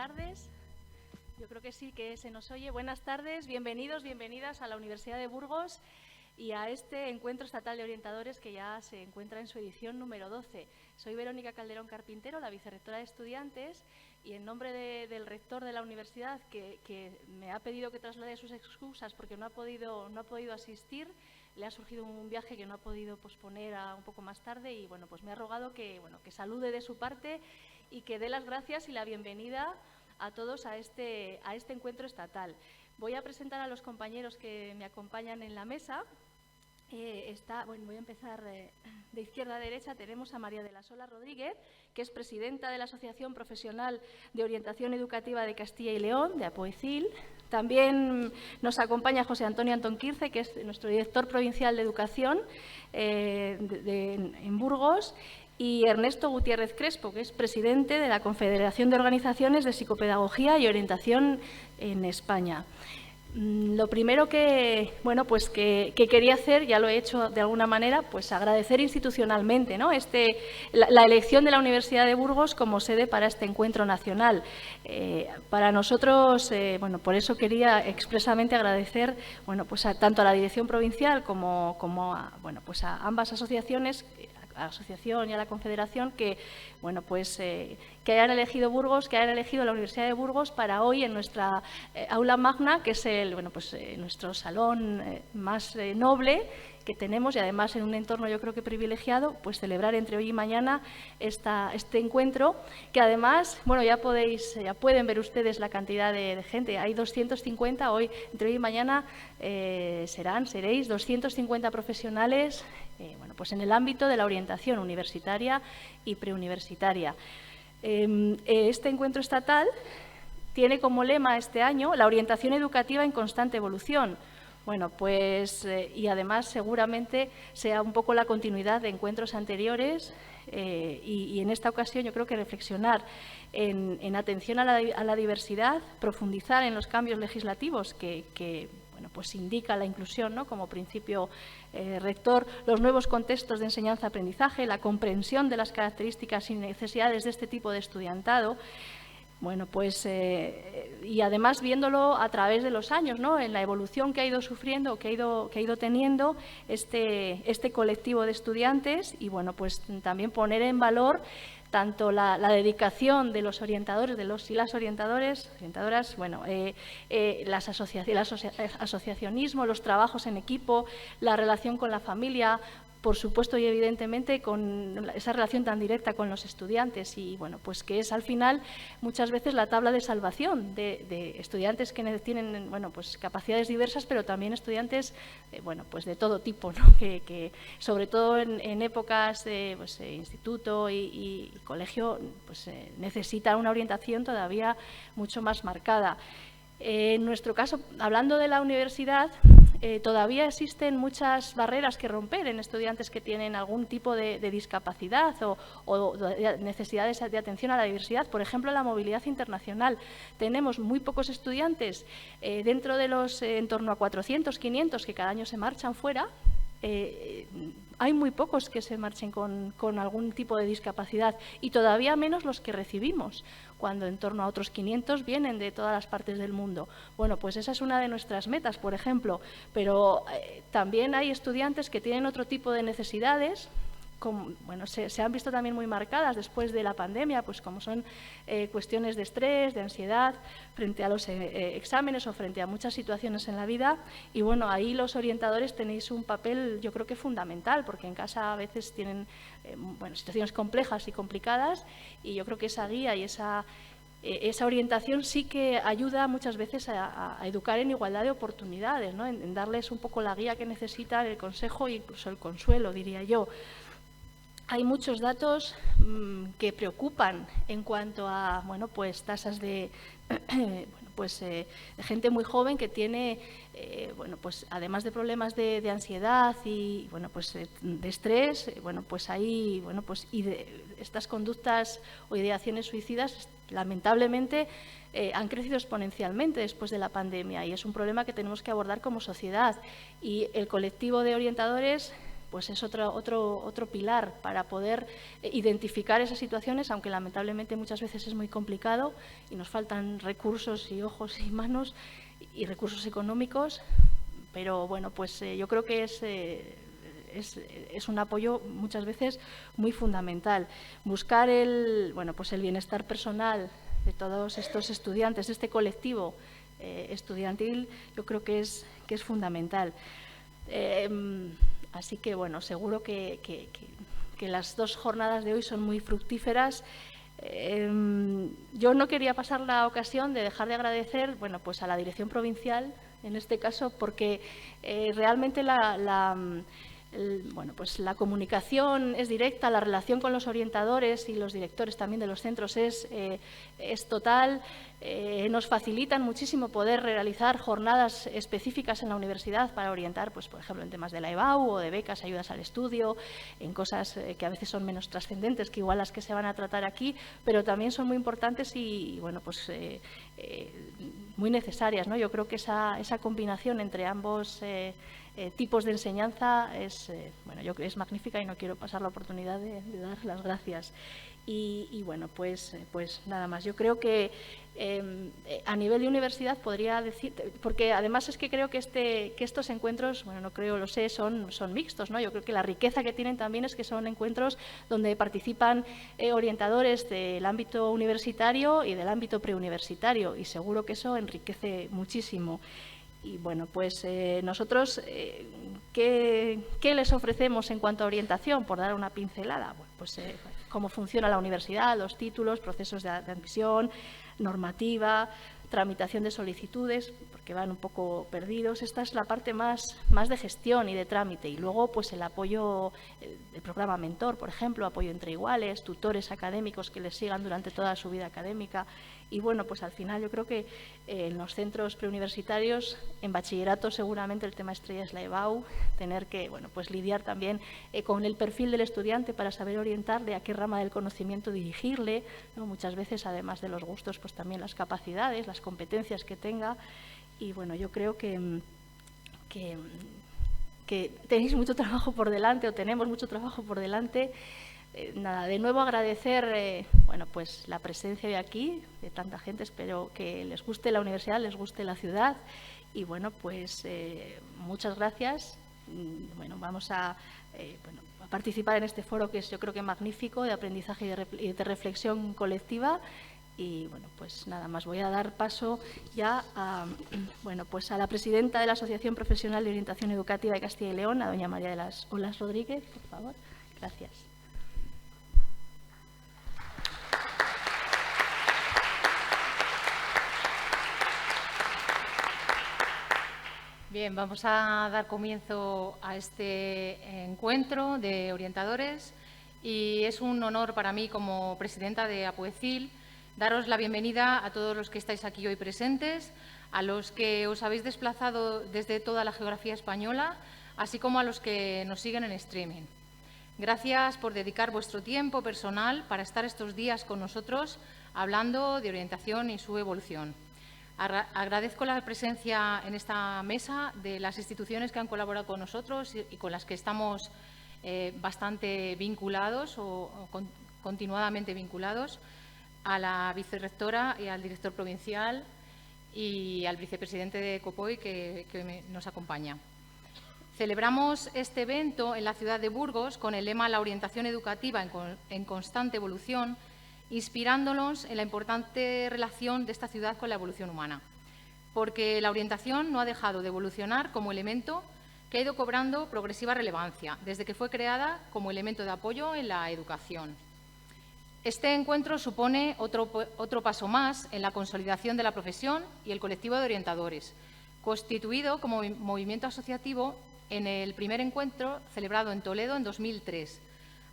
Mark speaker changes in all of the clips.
Speaker 1: tardes. Yo creo que sí que se nos oye. Buenas tardes, bienvenidos, bienvenidas a la Universidad de Burgos y a este Encuentro Estatal de Orientadores que ya se encuentra en su edición número 12. Soy Verónica Calderón Carpintero, la vicerrectora de estudiantes, y en nombre del rector de la universidad, que me ha pedido que traslade sus excusas porque no ha podido asistir, le ha surgido un viaje que no ha podido posponer a un poco más tarde y bueno, pues me ha rogado que salude de su parte y que dé las gracias y la bienvenida a todos a este encuentro estatal. Voy a presentar a los compañeros que me acompañan en la mesa. Voy a empezar de izquierda a derecha. Tenemos a María de la Sola Rodríguez, que es presidenta de la Asociación Profesional de Orientación Educativa de Castilla y León, de APOECIL. También nos acompaña José Antonio Antón Quirce, que es nuestro director provincial de Educación en Burgos, y Ernesto Gutiérrez Crespo, que es presidente de la Confederación de Organizaciones de Psicopedagogía y Orientación en España. Lo primero que quería hacer, ya lo he hecho de alguna manera, pues agradecer institucionalmente, ¿no? La elección de la Universidad de Burgos como sede para este encuentro nacional. Para nosotros, por eso quería expresamente agradecer, tanto a la dirección provincial como a ambas asociaciones, a la asociación y a la confederación, que hayan elegido Burgos, que hayan elegido la Universidad de Burgos para hoy en nuestra aula magna, que es nuestro salón más noble que tenemos, y además en un entorno yo creo que privilegiado, pues celebrar entre hoy y mañana este encuentro, que además, ya pueden ver ustedes la cantidad de gente. Hay 250 hoy, entre hoy y mañana seréis 250 profesionales en el ámbito de la orientación universitaria y preuniversitaria. Este encuentro estatal tiene como lema este año la orientación educativa en constante evolución. Y además seguramente sea un poco la continuidad de encuentros anteriores y en esta ocasión yo creo que reflexionar en atención a la diversidad, profundizar en los cambios legislativos que indica la inclusión, ¿no?, como principio rector, los nuevos contextos de enseñanza-aprendizaje, la comprensión de las características y necesidades de este tipo de estudiantado. Y además viéndolo a través de los años, ¿no?, en la evolución que ha ido sufriendo, que ha ido teniendo este colectivo de estudiantes, y también poner en valor tanto la dedicación de los orientadores, de los y las orientadoras, el asociacionismo, los trabajos en equipo, la relación con la familia, por supuesto y evidentemente con esa relación tan directa con los estudiantes, y que es al final muchas veces la tabla de salvación de estudiantes que tienen capacidades diversas, pero también estudiantes de todo tipo, ¿no?, que sobre todo en épocas de instituto y colegio necesitan una orientación todavía mucho más marcada. En nuestro caso, hablando de la universidad, todavía existen muchas barreras que romper en estudiantes que tienen algún tipo de discapacidad o de necesidades de atención a la diversidad. Por ejemplo, la movilidad internacional. Tenemos muy pocos estudiantes dentro de los en torno a 400, 500 que cada año se marchan fuera. Hay muy pocos que se marchen con algún tipo de discapacidad, y todavía menos los que recibimos, cuando en torno a otros 500 vienen de todas las partes del mundo. Esa es una de nuestras metas, por ejemplo, pero también hay estudiantes que tienen otro tipo de necesidades. Se han visto también muy marcadas después de la pandemia, como son cuestiones de estrés, de ansiedad, frente a los exámenes o frente a muchas situaciones en la vida. Y ahí los orientadores tenéis un papel, yo creo que fundamental, porque en casa a veces tienen situaciones complejas y complicadas, y yo creo que esa guía y esa orientación sí que ayuda muchas veces a educar en igualdad de oportunidades, ¿no?, en darles un poco la guía que necesitan, el consejo e incluso el consuelo, diría yo. Hay muchos datos que preocupan en cuanto a tasas de gente muy joven que tiene además de problemas de ansiedad y de estrés, y de estas conductas o ideaciones suicidas lamentablemente han crecido exponencialmente después de la pandemia, y es un problema que tenemos que abordar como sociedad, y el colectivo de orientadores pues es otro pilar para poder identificar esas situaciones, aunque lamentablemente muchas veces es muy complicado y nos faltan recursos y ojos y manos y recursos económicos, pero bueno, pues yo creo que es un apoyo muchas veces muy fundamental. Buscar el bienestar personal de todos estos estudiantes, de este colectivo estudiantil, yo creo que es fundamental. Así que, bueno, seguro que las dos jornadas de hoy son muy fructíferas. Yo no quería pasar la ocasión de dejar de agradecer, bueno, pues a la dirección provincial, en este caso, porque realmente la comunicación es directa, la relación con los orientadores y los directores también de los centros es total. Nos facilitan muchísimo poder realizar jornadas específicas en la universidad para orientar, pues, por ejemplo, en temas de la EBAU o de becas, ayudas al estudio, en cosas que a veces son menos trascendentes que igual las que se van a tratar aquí, pero también son muy importantes y bueno, pues muy necesarias, ¿no? Yo creo que esa combinación entre ambos tipos de enseñanza es magnífica y no quiero pasar la oportunidad de dar las gracias. Y bueno, pues nada más. Yo creo que a nivel de universidad podría decir, porque además es que creo que estos encuentros, bueno, no creo, lo sé, son mixtos, ¿no? Yo creo que la riqueza que tienen también es que son encuentros donde participan orientadores del ámbito universitario y del ámbito preuniversitario, y seguro que eso enriquece muchísimo. Y bueno, pues nosotros, ¿qué les ofrecemos en cuanto a orientación? Por dar una pincelada, bueno, pues cómo funciona la universidad, los títulos, procesos de admisión, normativa, tramitación de solicitudes, porque van un poco perdidos. Esta es la parte más de gestión y de trámite. Y luego, pues el apoyo, el programa Mentor, por ejemplo, apoyo entre iguales, tutores académicos que les sigan durante toda su vida académica. Y bueno, pues al final yo creo que en los centros preuniversitarios, en bachillerato seguramente el tema estrella es la EBAU, tener que pues lidiar también con el perfil del estudiante para saber orientarle a qué rama del conocimiento dirigirle, ¿no? Muchas veces, además de los gustos, pues también las capacidades, las competencias que tenga. Y bueno, yo creo que tenéis mucho trabajo por delante, o tenemos mucho trabajo por delante. Nada, de nuevo agradecer pues la presencia de aquí, de tanta gente. Espero que les guste la universidad, les guste la ciudad. Y bueno, pues muchas gracias. Bueno, vamos a participar en este foro que es, yo creo que magnífico, de aprendizaje y de reflexión colectiva. Y bueno, pues nada más, voy a dar paso ya a la presidenta de la Asociación Profesional de Orientación Educativa de Castilla y León, a doña María de las Olas Rodríguez, por favor. Gracias.
Speaker 2: Bien, vamos a dar comienzo a este encuentro de orientadores y es un honor para mí, como presidenta de APUECIL, daros la bienvenida a todos los que estáis aquí hoy presentes, a los que os habéis desplazado desde toda la geografía española, así como a los que nos siguen en streaming. Gracias por dedicar vuestro tiempo personal para estar estos días con nosotros hablando de orientación y su evolución. Agradezco la presencia en esta mesa de las instituciones que han colaborado con nosotros y con las que estamos bastante vinculados o continuadamente vinculados, a la vicerrectora y al director provincial y al vicepresidente de COPOI que nos acompaña. Celebramos este evento en la ciudad de Burgos con el lema «La orientación educativa en constante evolución», inspirándonos en la importante relación de esta ciudad con la evolución humana, porque la orientación no ha dejado de evolucionar como elemento que ha ido cobrando progresiva relevancia desde que fue creada como elemento de apoyo en la educación. Este encuentro supone otro paso más en la consolidación de la profesión y el colectivo de orientadores, constituido como movimiento asociativo en el primer encuentro celebrado en Toledo en 2003.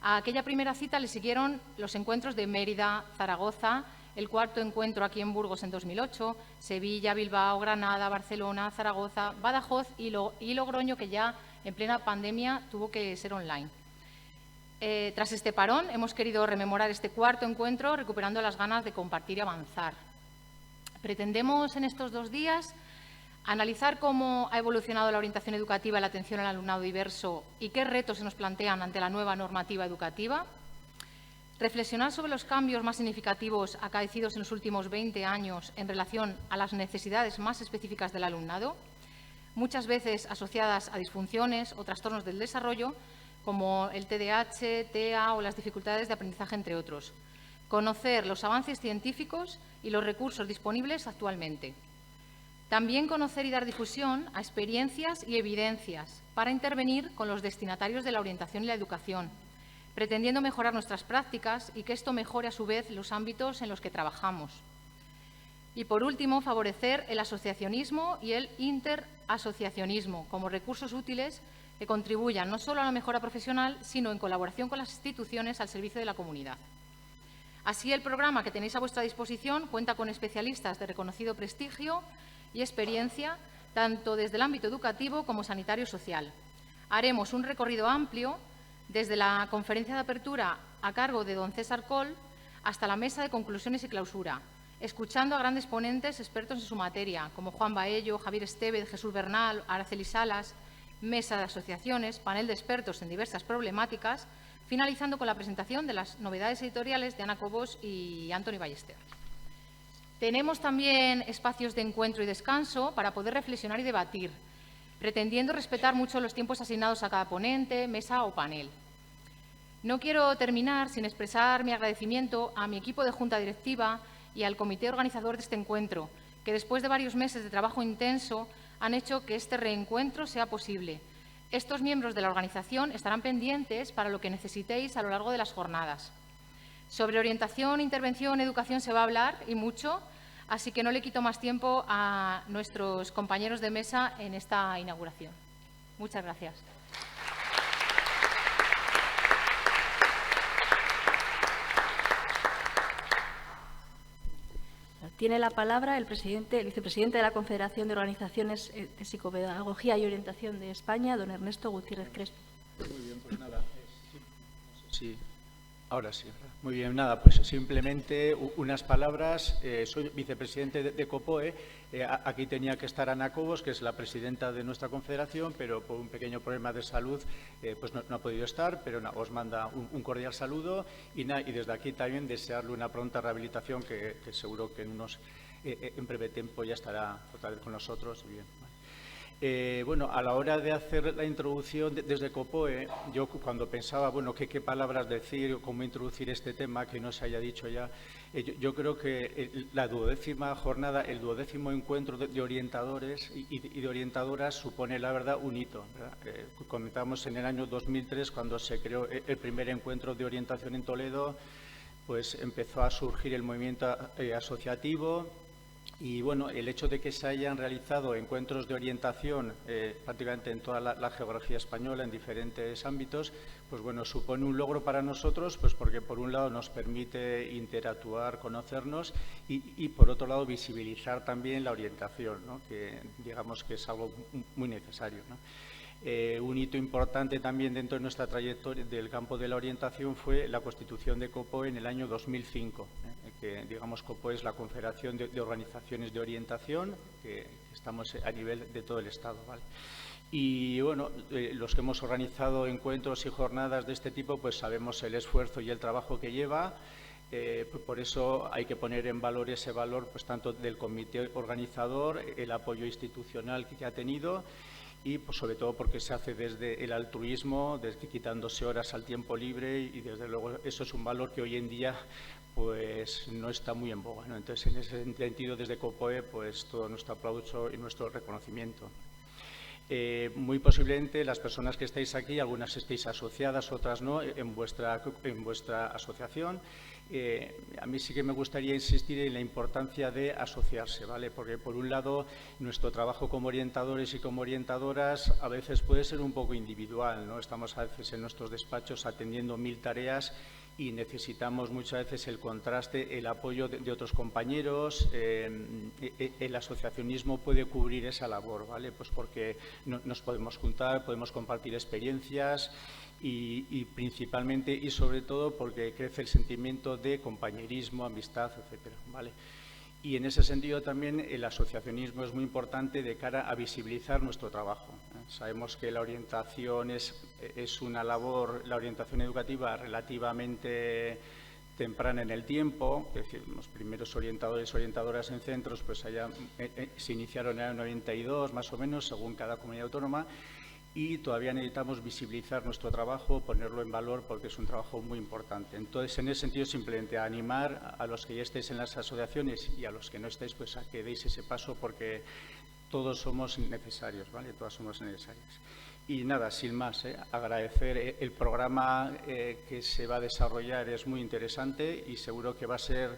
Speaker 2: A aquella primera cita le siguieron los encuentros de Mérida, Zaragoza, el cuarto encuentro aquí en Burgos en 2008, Sevilla, Bilbao, Granada, Barcelona, Zaragoza, Badajoz y Logroño, que ya en plena pandemia tuvo que ser online. Tras este parón, hemos querido rememorar este cuarto encuentro recuperando las ganas de compartir y avanzar. Pretendemos en estos 2 días Analizar cómo ha evolucionado la orientación educativa y la atención al alumnado diverso y qué retos se nos plantean ante la nueva normativa educativa. Reflexionar sobre los cambios más significativos acaecidos en los últimos 20 años en relación a las necesidades más específicas del alumnado, muchas veces asociadas a disfunciones o trastornos del desarrollo, como el TDAH, TEA o las dificultades de aprendizaje, entre otros. Conocer los avances científicos y los recursos disponibles actualmente. También conocer y dar difusión a experiencias y evidencias para intervenir con los destinatarios de la orientación y la educación, pretendiendo mejorar nuestras prácticas y que esto mejore a su vez los ámbitos en los que trabajamos. Y por último, favorecer el asociacionismo y el interasociacionismo como recursos útiles que contribuyan no solo a la mejora profesional, sino en colaboración con las instituciones al servicio de la comunidad. Así, el programa que tenéis a vuestra disposición cuenta con especialistas de reconocido prestigio y experiencia, tanto desde el ámbito educativo como sanitario-social. Haremos un recorrido amplio desde la conferencia de apertura a cargo de don César Coll hasta la mesa de conclusiones y clausura, escuchando a grandes ponentes expertos en su materia, como Juan Baello, Javier Estevez, Jesús Bernal, Araceli Salas, mesa de asociaciones, panel de expertos en diversas problemáticas, finalizando con la presentación de las novedades editoriales de Ana Cobos y Antoni Ballester. Tenemos también espacios de encuentro y descanso para poder reflexionar y debatir, pretendiendo respetar mucho los tiempos asignados a cada ponente, mesa o panel. No quiero terminar sin expresar mi agradecimiento a mi equipo de Junta Directiva y al comité organizador de este encuentro, que después de varios meses de trabajo intenso han hecho que este reencuentro sea posible. Estos miembros de la organización estarán pendientes para lo que necesitéis a lo largo de las jornadas. Sobre orientación, intervención, educación se va a hablar y mucho, así que no le quito más tiempo a nuestros compañeros de mesa en esta inauguración. Muchas gracias.
Speaker 1: Tiene la palabra el vicepresidente de la Confederación de Organizaciones de Psicopedagogía y Orientación de España, don Ernesto Gutiérrez Crespo.
Speaker 3: Muy bien, pues nada. Sí, ahora sí. Muy bien, nada, pues simplemente unas palabras. Soy vicepresidente de COPOE. Aquí tenía que estar Ana Cobos, que es la presidenta de nuestra confederación, pero por un pequeño problema de salud pues no ha podido estar, pero os manda un cordial saludo y desde aquí también desearle una pronta rehabilitación que seguro que en breve tiempo ya estará otra vez con nosotros. Bien. Bueno, a la hora de hacer la introducción desde COPOE, yo cuando pensaba, bueno, qué palabras decir o cómo introducir este tema que no se haya dicho ya, yo creo que la 12ª jornada, el 12º encuentro de orientadores y de orientadoras supone, la verdad, un hito, ¿verdad? Comentamos en el año 2003, cuando se creó el primer encuentro de orientación en Toledo, pues empezó a surgir el movimiento asociativo. Y bueno, el hecho de que se hayan realizado encuentros de orientación prácticamente en toda la geografía española, en diferentes ámbitos, pues bueno, supone un logro para nosotros, pues porque por un lado nos permite interactuar, conocernos y por otro lado visibilizar también la orientación, ¿no? Que digamos que es algo muy necesario, ¿no? Un hito importante también dentro de nuestra trayectoria del campo de la orientación fue la constitución de COPOE en el año 2005, que digamos COPOE es la Confederación de Organizaciones de Orientación, que estamos a nivel de todo el Estado, ¿vale? Y bueno, los que hemos organizado encuentros y jornadas de este tipo, pues sabemos el esfuerzo y el trabajo que lleva. Por eso hay que poner en valor ese valor, pues tanto del comité organizador, el apoyo institucional que ha tenido, y pues, sobre todo porque se hace desde el altruismo, desde quitándose horas al tiempo libre y desde luego eso es un valor que hoy en día pues no está muy en boga, ¿no? Entonces, en ese sentido, desde COPOE, pues todo nuestro aplauso y nuestro reconocimiento. Muy posiblemente las personas que estáis aquí, algunas estéis asociadas, otras no, en vuestra asociación. A mí sí que me gustaría insistir en la importancia de asociarse, ¿vale? Porque, por un lado, nuestro trabajo como orientadores y como orientadoras a veces puede ser un poco individual, ¿no? Estamos a veces en nuestros despachos atendiendo 1000 tareas y necesitamos muchas veces el contraste, el apoyo de otros compañeros. El asociacionismo puede cubrir esa labor, ¿vale? Pues porque nos podemos juntar, podemos compartir experiencias y principalmente y sobre todo porque crece el sentimiento de compañerismo, amistad, etcétera, ¿vale? Y en ese sentido también el asociacionismo es muy importante de cara a visibilizar nuestro trabajo. Sabemos que la orientación es una labor, la orientación educativa relativamente temprana en el tiempo, es decir, los primeros orientadores y orientadoras en centros pues se iniciaron en el 92 más o menos, según cada comunidad autónoma, y todavía necesitamos visibilizar nuestro trabajo, ponerlo en valor porque es un trabajo muy importante. Entonces, en ese sentido, simplemente animar a los que ya estéis en las asociaciones y a los que no estéis, pues a que deis ese paso porque todos somos necesarios, ¿vale? Todas somos necesarias. Y nada, sin más, agradecer el programa que se va a desarrollar, es muy interesante y seguro que va a ser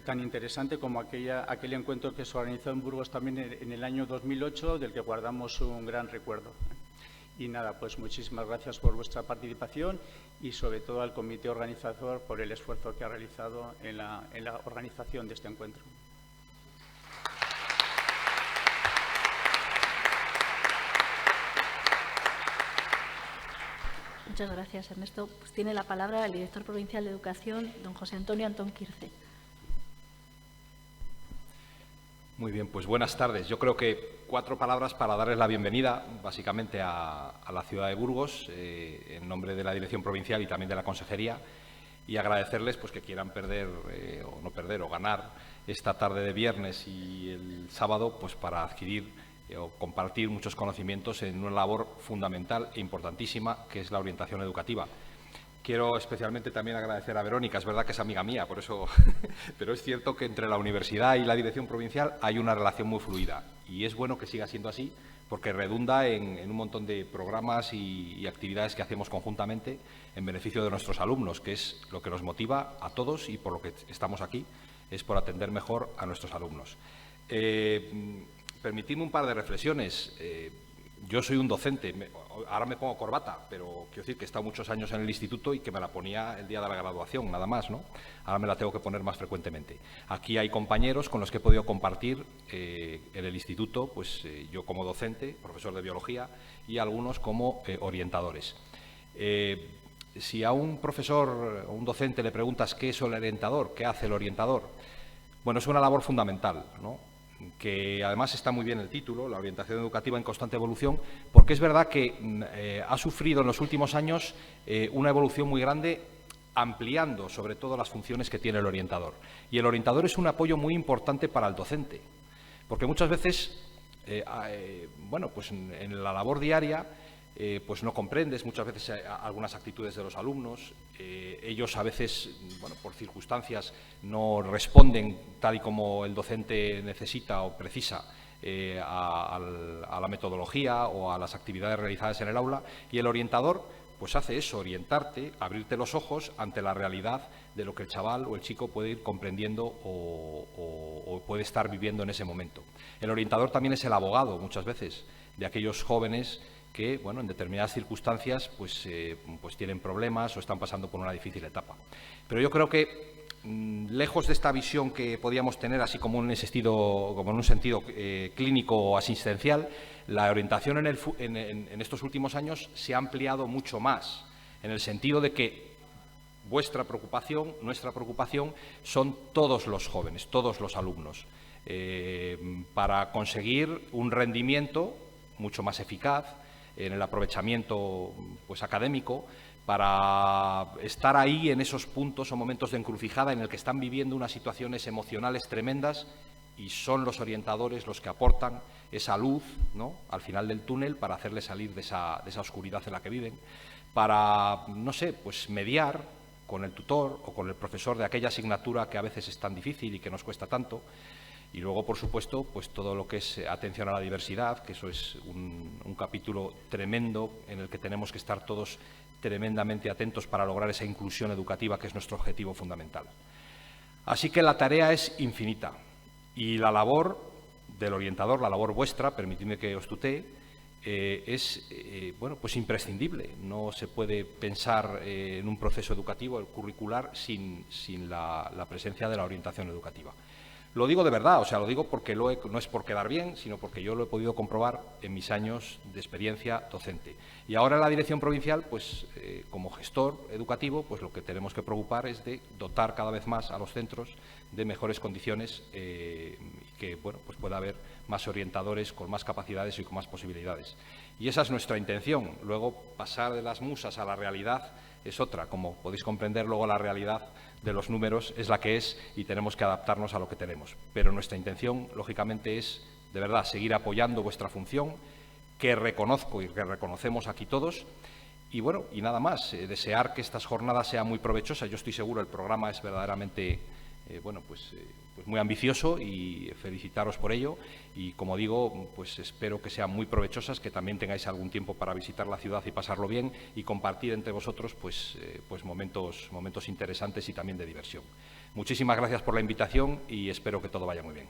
Speaker 3: tan interesante como aquel encuentro que se organizó en Burgos también en el año 2008, del que guardamos un gran recuerdo. Y nada, pues muchísimas gracias por vuestra participación y sobre todo al comité organizador por el esfuerzo que ha realizado en la organización de este encuentro.
Speaker 1: Muchas gracias, Ernesto. Pues tiene la palabra el director provincial de Educación, don José Antonio Antón Quirce.
Speaker 4: Muy bien, pues buenas tardes. Yo creo que 4 palabras para darles la bienvenida, básicamente, a la ciudad de Burgos, en nombre de la Dirección Provincial y también de la Consejería, y agradecerles pues, que quieran perder o no perder o ganar esta tarde de viernes y el sábado pues, para adquirir o compartir muchos conocimientos en una labor fundamental e importantísima que es la orientación educativa. Quiero especialmente también agradecer a Verónica, es verdad que es amiga mía, por eso, pero es cierto que entre la universidad y la dirección provincial hay una relación muy fluida y es bueno que siga siendo así porque redunda en un montón de programas y actividades que hacemos conjuntamente en beneficio de nuestros alumnos, que es lo que nos motiva a todos y por lo que estamos aquí, es por atender mejor a nuestros alumnos. Permitidme un par de reflexiones. Yo soy un docente, ahora me pongo corbata, pero quiero decir que he estado muchos años en el instituto y que me la ponía el día de la graduación, nada más, ¿no? Ahora me la tengo que poner más frecuentemente. Aquí hay compañeros con los que he podido compartir en el instituto, pues yo como docente, profesor de biología, y algunos como orientadores. Si a un profesor o un docente le preguntas qué es el orientador, qué hace el orientador, bueno, es una labor fundamental, ¿no? Que además está muy bien el título, la orientación educativa en constante evolución, porque es verdad que ha sufrido en los últimos años una evolución muy grande, ampliando sobre todo las funciones que tiene el orientador. Y el orientador es un apoyo muy importante para el docente, porque muchas veces, bueno, pues en la labor diaria, pues no comprendes muchas veces algunas actitudes de los alumnos, ellos a veces, bueno, por circunstancias no responden tal y como el docente necesita o precisa a la metodología o a las actividades realizadas en el aula, y el orientador pues hace eso, orientarte, abrirte los ojos ante la realidad de lo que el chaval o el chico puede ir comprendiendo o puede estar viviendo en ese momento. El orientador también es el abogado muchas veces de aquellos jóvenes que, bueno, en determinadas circunstancias pues tienen problemas o están pasando por una difícil etapa. Pero yo creo que, lejos de esta visión que podíamos tener así como en un sentido clínico o asistencial, la orientación en estos últimos años se ha ampliado mucho más, en el sentido de que vuestra preocupación, nuestra preocupación, son todos los jóvenes, todos los alumnos, para conseguir un rendimiento mucho más eficaz en el aprovechamiento pues, académico, para estar ahí en esos puntos o momentos de encrucijada en el que están viviendo unas situaciones emocionales tremendas y son los orientadores los que aportan esa luz, ¿no?, al final del túnel para hacerles salir de esa oscuridad en la que viven, para, no sé, pues mediar con el tutor o con el profesor de aquella asignatura que a veces es tan difícil y que nos cuesta tanto. Y luego, por supuesto, pues todo lo que es atención a la diversidad, que eso es un capítulo tremendo en el que tenemos que estar todos tremendamente atentos para lograr esa inclusión educativa que es nuestro objetivo fundamental. Así que la tarea es infinita y la labor del orientador, la labor vuestra, permitidme que os tutee, es bueno, pues imprescindible. No se puede pensar en un proceso educativo curricular sin la presencia de la orientación educativa. Lo digo de verdad, o sea, lo digo porque no es por quedar bien, sino porque yo lo he podido comprobar en mis años de experiencia docente. Y ahora en la dirección provincial, pues como gestor educativo, pues lo que tenemos que preocupar es de dotar cada vez más a los centros de mejores condiciones y que bueno, pues pueda haber más orientadores con más capacidades y con más posibilidades. Y esa es nuestra intención. Luego, pasar de las musas a la realidad es otra. Como podéis comprender, luego la realidad de los números es la que es y tenemos que adaptarnos a lo que tenemos. Pero nuestra intención, lógicamente, es, de verdad, seguir apoyando vuestra función, que reconozco y que reconocemos aquí todos. Y bueno, y nada más, desear que estas jornadas sean muy provechosas. Yo estoy seguro el programa es verdaderamente pues muy ambicioso y felicitaros por ello. Y como digo, pues espero que sean muy provechosas, que también tengáis algún tiempo para visitar la ciudad y pasarlo bien y compartir entre vosotros pues momentos interesantes y también de diversión. Muchísimas gracias por la invitación y espero que todo vaya muy bien.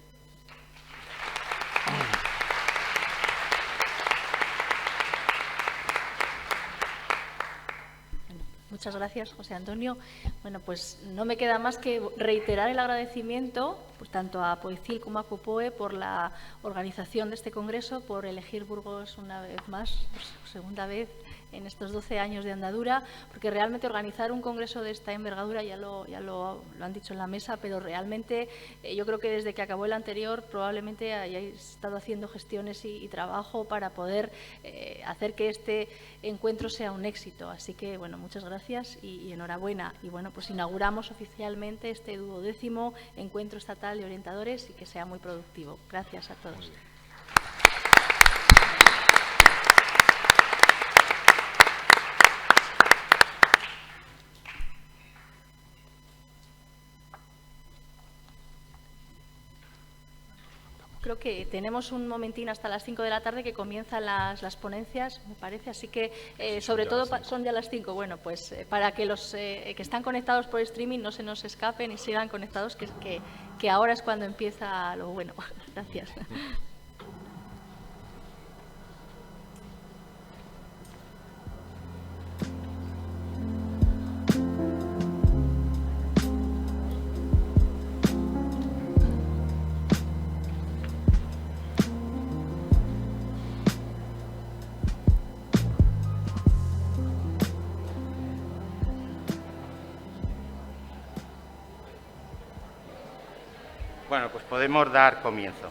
Speaker 1: Muchas gracias, José Antonio. Bueno, pues no me queda más que reiterar el agradecimiento pues, tanto a Apoecil como a COPOE por la organización de este congreso, por elegir Burgos una vez más, por segunda vez en estos 12 años de andadura, porque realmente organizar un congreso de esta envergadura, ya lo han dicho en la mesa, pero realmente yo creo que desde que acabó el anterior probablemente hayáis estado haciendo gestiones y trabajo para poder hacer que este encuentro sea un éxito. Así que, bueno, muchas gracias y enhorabuena. Y bueno, pues inauguramos oficialmente este 12º Encuentro Estatal de Orientadores y que sea muy productivo. Gracias a todos. Creo que tenemos un momentín hasta las 5 de la tarde que comienzan las ponencias, me parece, así que sobre todo son ya las 5. Bueno, pues para que los que están conectados por streaming no se nos escapen y sigan conectados, que ahora es cuando empieza lo bueno. Gracias.
Speaker 5: Bueno, pues podemos dar comienzo.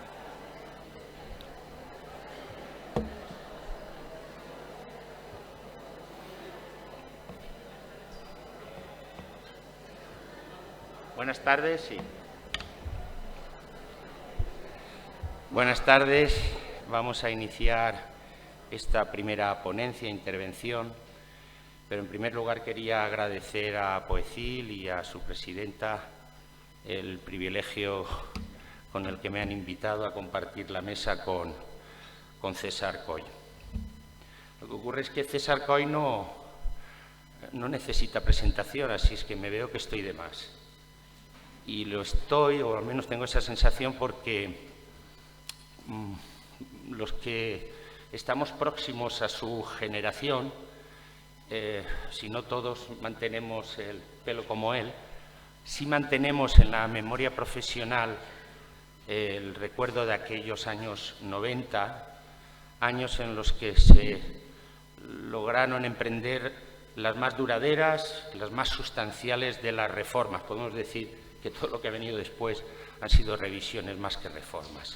Speaker 5: Buenas tardes, sí. Buenas tardes. Vamos a iniciar esta primera ponencia, intervención, pero en primer lugar quería agradecer a Apoecil y a su presidenta el privilegio con el que me han invitado a compartir la mesa con César Coll. Lo que ocurre es que César Coll no necesita presentación, así es que me veo que estoy de más. Y lo estoy, o al menos tengo esa sensación, porque los que estamos próximos a su generación, si no todos mantenemos el pelo como él, sí mantenemos en la memoria profesional el recuerdo de aquellos años 90, años en los que se lograron emprender las más duraderas, las más sustanciales de las reformas. Podemos decir que todo lo que ha venido después han sido revisiones más que reformas.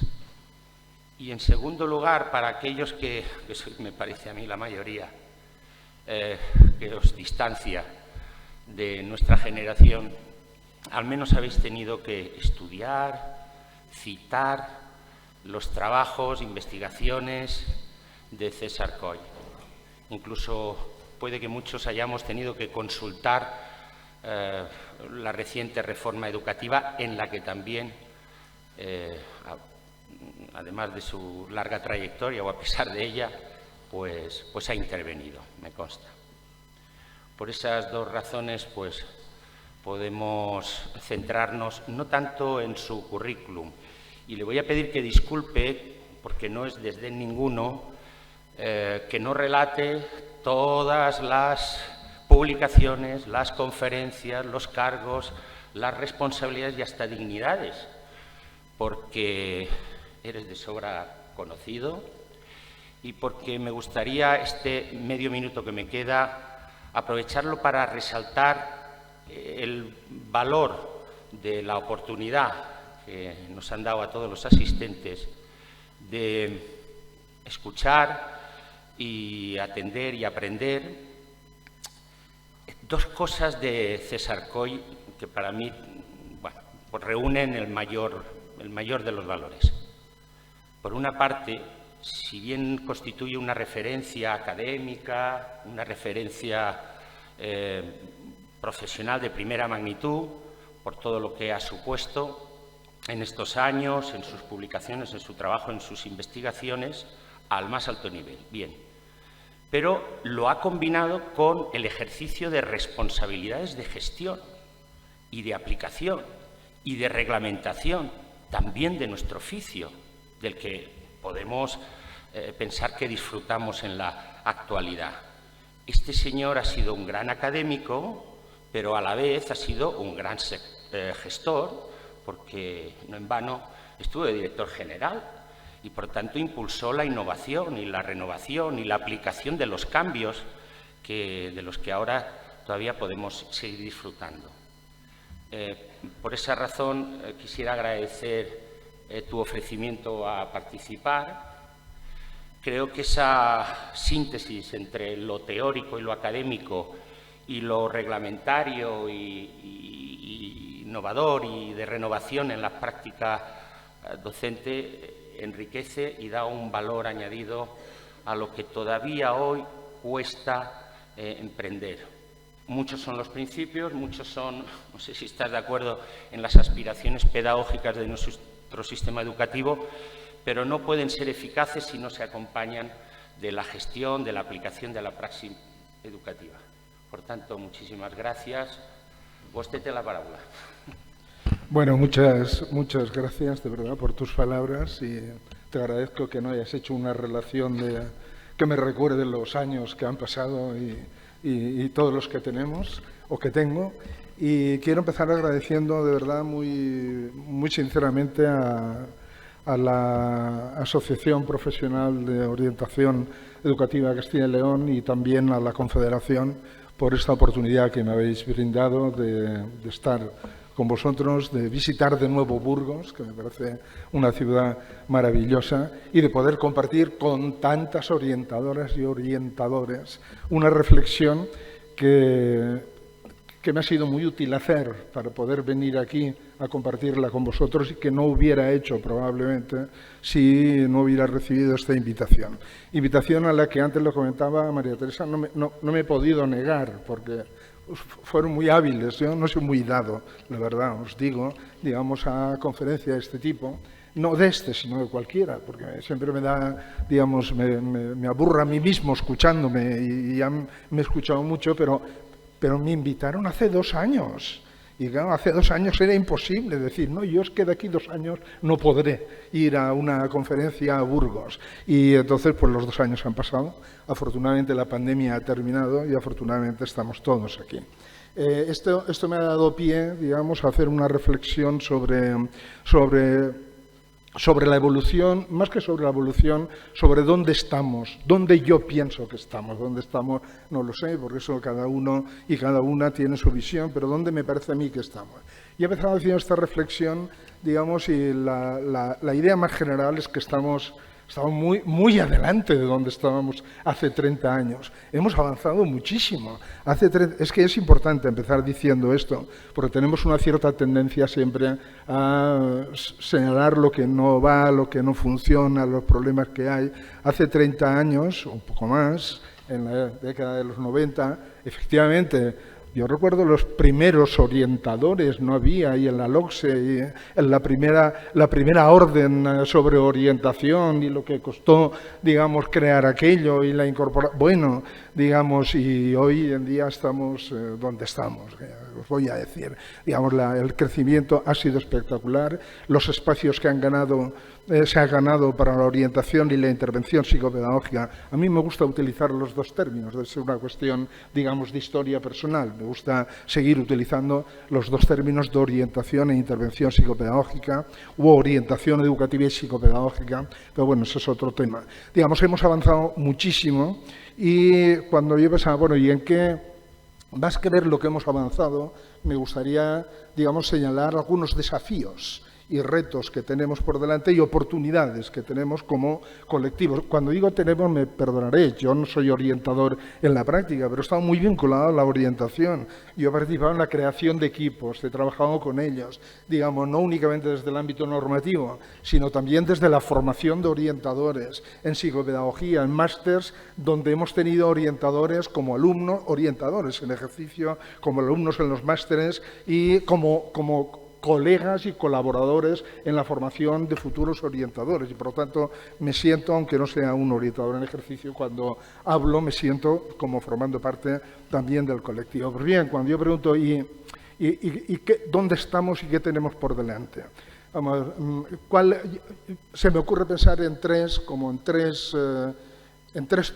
Speaker 5: Y en segundo lugar, para aquellos que me parece a mí la mayoría, que os distancia de nuestra generación, al menos habéis tenido que estudiar, citar los trabajos, investigaciones de César Coll. Incluso puede que muchos hayamos tenido que consultar la reciente reforma educativa, en la que también, además de su larga trayectoria o a pesar de ella, pues ha intervenido, me consta. Por esas dos razones, pues podemos centrarnos no tanto en su currículum, y le voy a pedir que disculpe, porque no es desdén ninguno, que no relate todas las publicaciones, las conferencias, los cargos, las responsabilidades y hasta dignidades porque eres de sobra conocido y porque me gustaría este medio minuto que me queda aprovecharlo para resaltar el valor de la oportunidad que nos han dado a todos los asistentes de escuchar y atender y aprender dos cosas de César Coll que para mí, bueno, pues reúnen el mayor de los valores. Por una parte, si bien constituye una referencia académica, una referencia profesional de primera magnitud, por todo lo que ha supuesto en estos años, en sus publicaciones, en su trabajo, en sus investigaciones, al más alto nivel. Bien, pero lo ha combinado con el ejercicio de responsabilidades de gestión y de aplicación y de reglamentación, también de nuestro oficio, del que podemos pensar que disfrutamos en la actualidad. Este señor ha sido un gran académico, pero a la vez ha sido un gran gestor, porque no en vano estuvo de director general y, por tanto, impulsó la innovación y la renovación y la aplicación de los cambios de los que ahora todavía podemos seguir disfrutando. Por esa razón, quisiera agradecer tu ofrecimiento a participar. Creo que esa síntesis entre lo teórico y lo académico y lo reglamentario y innovador y de renovación en la práctica docente enriquece y da un valor añadido a lo que todavía hoy cuesta emprender. Muchos son los principios, muchos son, no sé si estás de acuerdo, en las aspiraciones pedagógicas de nuestro sistema educativo, pero no pueden ser eficaces si no se acompañan de la gestión, de la aplicación de la praxis educativa. Por tanto, muchísimas gracias. Vostè té la paraula.
Speaker 6: Bueno, muchas gracias de verdad por tus palabras y te agradezco que no hayas hecho una relación que me recuerde los años que han pasado y todos los que tenemos o que tengo. Y quiero empezar agradeciendo de verdad muy sinceramente a la Asociación Profesional de Orientación Educativa de Castilla y León y también a la Confederación por esta oportunidad que me habéis brindado de estar con vosotros, de visitar de nuevo Burgos, que me parece una ciudad maravillosa, y de poder compartir con tantas orientadoras y orientadores una reflexión que me ha sido muy útil hacer para poder venir aquí a compartirla con vosotros y que no hubiera hecho probablemente si no hubiera recibido esta invitación. Invitación a la que antes lo comentaba María Teresa, no me he podido negar porque fueron muy hábiles. Yo no soy muy dado, la verdad, os digo, digamos, a conferencias de este tipo, no de este, sino de cualquiera, porque siempre me da, digamos, me aburra a mí mismo escuchándome y ya me he escuchado mucho, pero me invitaron hace 2 años. Y claro, hace 2 años era imposible decir, no, yo es que de aquí 2 años no podré ir a una conferencia a Burgos. Y entonces, pues los 2 años han pasado. Afortunadamente la pandemia ha terminado y afortunadamente estamos todos aquí. Esto me ha dado pie, digamos, a hacer una reflexión sobre la evolución, más que sobre la evolución, sobre dónde estamos, dónde yo pienso que estamos. Dónde estamos no lo sé, porque eso cada uno y cada una tiene su visión, pero dónde me parece a mí que estamos. Y he empezado haciendo esta reflexión, digamos, y la idea más general es que estamos muy adelante de donde estábamos hace 30 años. Hemos avanzado muchísimo. Es que es importante empezar diciendo esto, porque tenemos una cierta tendencia siempre a señalar lo que no va, lo que no funciona, los problemas que hay. Hace 30 años, un poco más, en la década de los 90, efectivamente, yo recuerdo los primeros orientadores, no había ahí en la LOCSE, y en la primera orden sobre orientación y lo que costó, digamos, crear aquello y la incorporación. Bueno, digamos, y hoy en día estamos donde estamos. Os voy a decir, digamos, el crecimiento ha sido espectacular, los espacios que han ganado se ha ganado para la orientación y la intervención psicopedagógica. A mí me gusta utilizar los dos términos, debe ser una cuestión, digamos, de historia personal. Me gusta seguir utilizando los dos términos de orientación e intervención psicopedagógica u orientación educativa y psicopedagógica, pero bueno, ese es otro tema. Digamos, hemos avanzado muchísimo y cuando yo pensaba, bueno, ¿y en qué? Más que ver lo que hemos avanzado, me gustaría, digamos, señalar algunos desafíos y retos que tenemos por delante y oportunidades que tenemos como colectivos. Cuando digo tenemos, me perdonaré, yo no soy orientador en la práctica, pero he estado muy vinculado a la orientación. Yo he participado en la creación de equipos, he trabajado con ellos, digamos, no únicamente desde el ámbito normativo, sino también desde la formación de orientadores, en psicopedagogía, en másters, donde hemos tenido orientadores como alumnos, orientadores en ejercicio, como alumnos en los másteres y como colegas y colaboradores en la formación de futuros orientadores. Y por lo tanto me siento, aunque no sea un orientador en ejercicio, cuando hablo me siento como formando parte también del colectivo. Pues bien, cuando yo pregunto ¿dónde estamos y qué tenemos por delante? Vamos, se me ocurre pensar en tres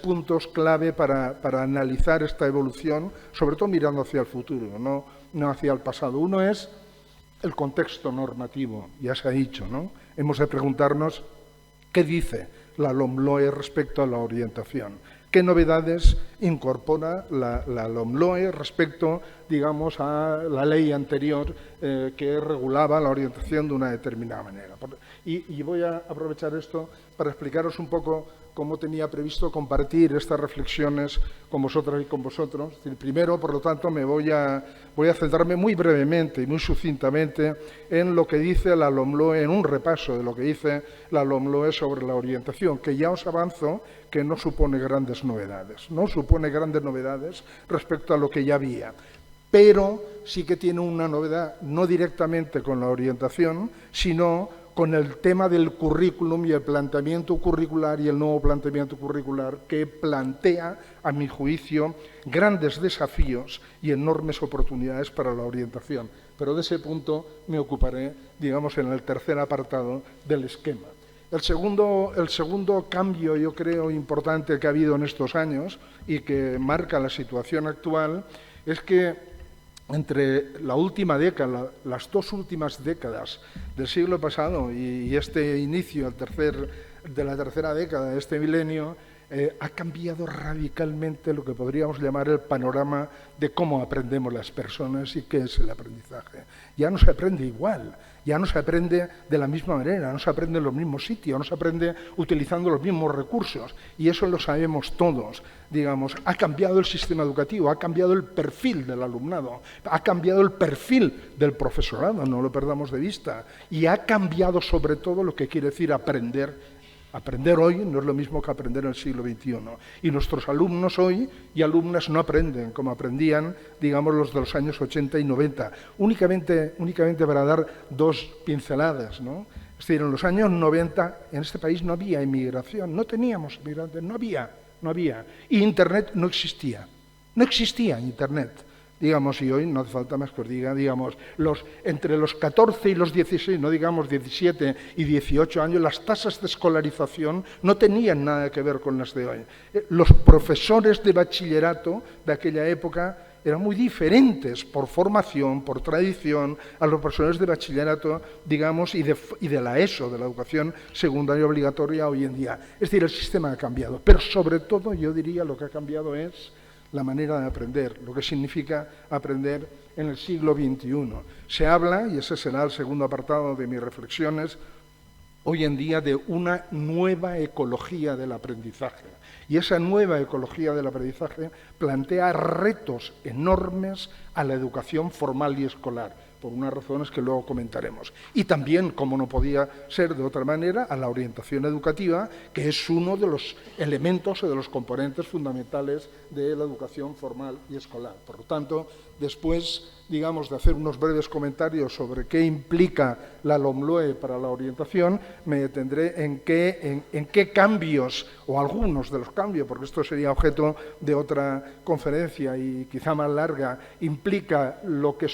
Speaker 6: puntos clave para analizar esta evolución, sobre todo mirando hacia el futuro, no hacia el pasado. Uno es el contexto normativo, ya se ha dicho, ¿no? Hemos de preguntarnos qué dice la LOMLOE respecto a la orientación, qué novedades incorpora la LOMLOE respecto, digamos, a la ley anterior que regulaba la orientación de una determinada manera. Y voy a aprovechar esto para explicaros un poco cómo tenía previsto compartir estas reflexiones con vosotras y con vosotros. Primero, por lo tanto, voy a centrarme muy brevemente y muy sucintamente en lo que dice la LOMLOE, en un repaso de lo que dice la LOMLOE sobre la orientación, que ya os avanzo que no supone grandes novedades, respecto a lo que ya había. Pero sí que tiene una novedad, no directamente con la orientación, sino con el tema del currículum y el planteamiento curricular y el nuevo planteamiento curricular que plantea, a mi juicio, grandes desafíos y enormes oportunidades para la orientación. Pero de ese punto me ocuparé, digamos, en el tercer apartado del esquema. El segundo cambio, yo creo, importante que ha habido en estos años y que marca la situación actual es que entre la última década, las dos últimas décadas del siglo pasado y este inicio de la tercera década de este milenio, ha cambiado radicalmente lo que podríamos llamar el panorama de cómo aprendemos las personas y qué es el aprendizaje. Ya no se aprende igual, ya no se aprende de la misma manera, no se aprende en los mismos sitios, no se aprende utilizando los mismos recursos, y eso lo sabemos todos. Digamos, ha cambiado el sistema educativo, ha cambiado el perfil del alumnado, ha cambiado el perfil del profesorado, no lo perdamos de vista, y ha cambiado sobre todo lo que quiere decir aprender. Aprender hoy no es lo mismo que aprender en el siglo XXI. Y nuestros alumnos hoy y alumnas no aprenden como aprendían, digamos, los de los años 80 y 90. Únicamente para dar dos pinceladas, ¿no? Es decir, en los años 90 en este país no había inmigración, no teníamos inmigrantes, no había. Y Internet no existía Internet. Digamos, y hoy no hace falta más que os diga, digamos, entre los 14 y los 16, no digamos 17 y 18 años, las tasas de escolarización no tenían nada que ver con las de hoy. Los profesores de bachillerato de aquella época eran muy diferentes por formación, por tradición, a los profesores de bachillerato, digamos, y de la ESO, de la educación secundaria obligatoria hoy en día. Es decir, el sistema ha cambiado, pero sobre todo yo diría lo que ha cambiado es la manera de aprender, lo que significa aprender en el siglo XXI. Se habla, y ese será el segundo apartado de mis reflexiones, hoy en día de una nueva ecología del aprendizaje. Y esa nueva ecología del aprendizaje plantea retos enormes a la educación formal y escolar, por unas razones que luego comentaremos. Y también, como no podía ser de otra manera, a la orientación educativa, que es uno de los elementos o de los componentes fundamentales de la educación formal y escolar. Por lo tanto, después, digamos, de hacer unos breves comentarios sobre qué implica la LOMLOE para la orientación, me detendré en qué cambios, o algunos de los cambios, porque esto sería objeto de otra conferencia y quizá más larga, implica lo que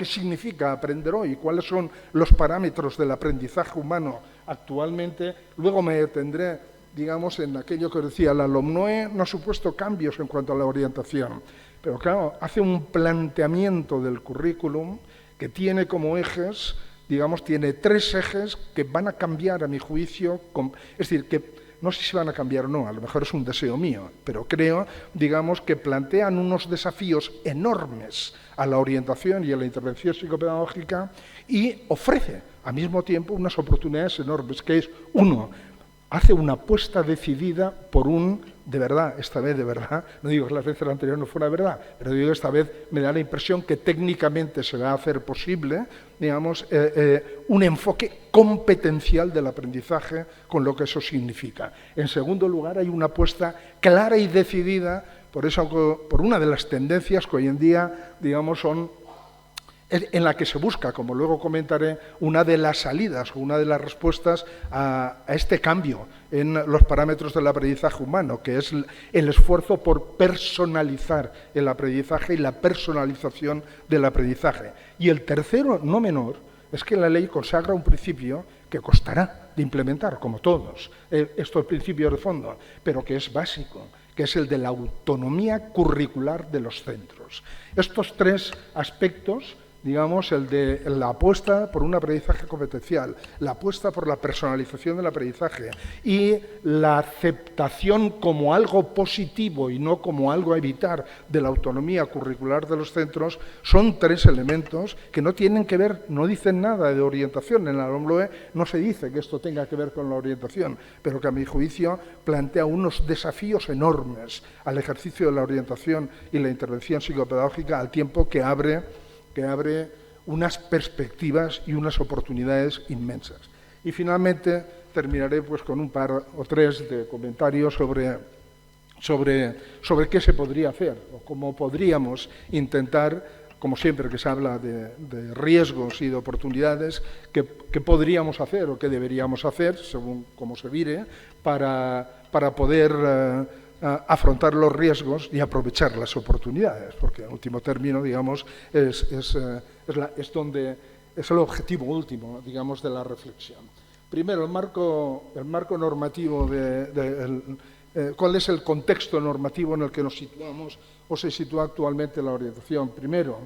Speaker 6: significa aprender hoy, cuáles son los parámetros del aprendizaje humano actualmente. Luego me detendré, digamos, en aquello que decía, la LOMLOE no ha supuesto cambios en cuanto a la orientación, pero claro, hace un planteamiento del currículum que tiene como ejes, digamos, tiene 3 ejes que van a cambiar, a mi juicio, es decir, que no sé si van a cambiar o no, a lo mejor es un deseo mío, pero creo, digamos, que plantean unos desafíos enormes a la orientación y a la intervención psicopedagógica y ofrece, al mismo tiempo, unas oportunidades enormes, que es, uno, hace una apuesta decidida por de verdad, esta vez de verdad, no digo que las veces anteriores no fuera verdad, pero digo que esta vez me da la impresión que técnicamente se va a hacer posible, digamos, un enfoque competencial del aprendizaje con lo que eso significa. En segundo lugar, hay una apuesta clara y decidida por una de las tendencias que hoy en día, digamos, son en la que se busca, como luego comentaré, una de las salidas o una de las respuestas a este cambio en los parámetros del aprendizaje humano, que es el esfuerzo por personalizar el aprendizaje y la personalización del aprendizaje. Y el tercero, no menor, es que la ley consagra un principio que costará de implementar, como todos, estos principios de fondo, pero que es básico, que es el de la autonomía curricular de los centros. Estos 3 aspectos, digamos, el de la apuesta por un aprendizaje competencial, la apuesta por la personalización del aprendizaje y la aceptación como algo positivo y no como algo a evitar de la autonomía curricular de los centros, son 3 elementos que no tienen que ver, no dicen nada de orientación. En la LOMLOE no se dice que esto tenga que ver con la orientación, pero que a mi juicio plantea unos desafíos enormes al ejercicio de la orientación y la intervención psicopedagógica, al tiempo que abre unas perspectivas y unas oportunidades inmensas. Y finalmente terminaré pues con un par o 3 de comentarios sobre qué se podría hacer o cómo podríamos intentar, como siempre que se habla de riesgos y de oportunidades, qué podríamos hacer o qué deberíamos hacer, según cómo se vire, para poder afrontar los riesgos y aprovechar las oportunidades, porque en último término, digamos, es el objetivo último, digamos, de la reflexión. Primero, el marco normativo ¿cuál es el contexto normativo en el que nos situamos o se sitúa actualmente la orientación? Primero,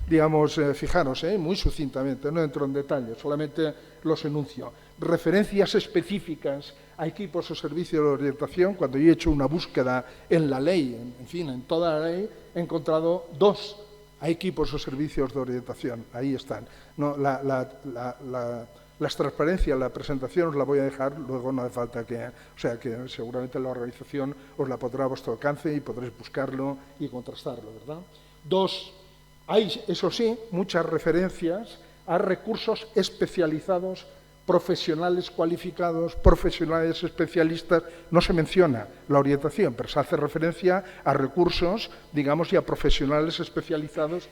Speaker 6: digamos, fijaros, muy sucintamente, no entro en detalle, solamente los enuncio. Referencias específicas a equipos o servicios de orientación. Cuando yo he hecho una búsqueda en la ley, en fin, en toda la ley, he encontrado 2 a equipos o servicios de orientación. Ahí están. No, las transparencias, la presentación os la voy a dejar, luego no hace falta que seguramente la organización os la pondrá a vuestro alcance y podréis buscarlo y contrastarlo, ¿verdad? 2, hay, eso sí, muchas referencias a recursos especializados, profesionales cualificados, profesionales especialistas. No se menciona la orientación, pero se hace referencia a recursos, digamos, y a profesionales especializados,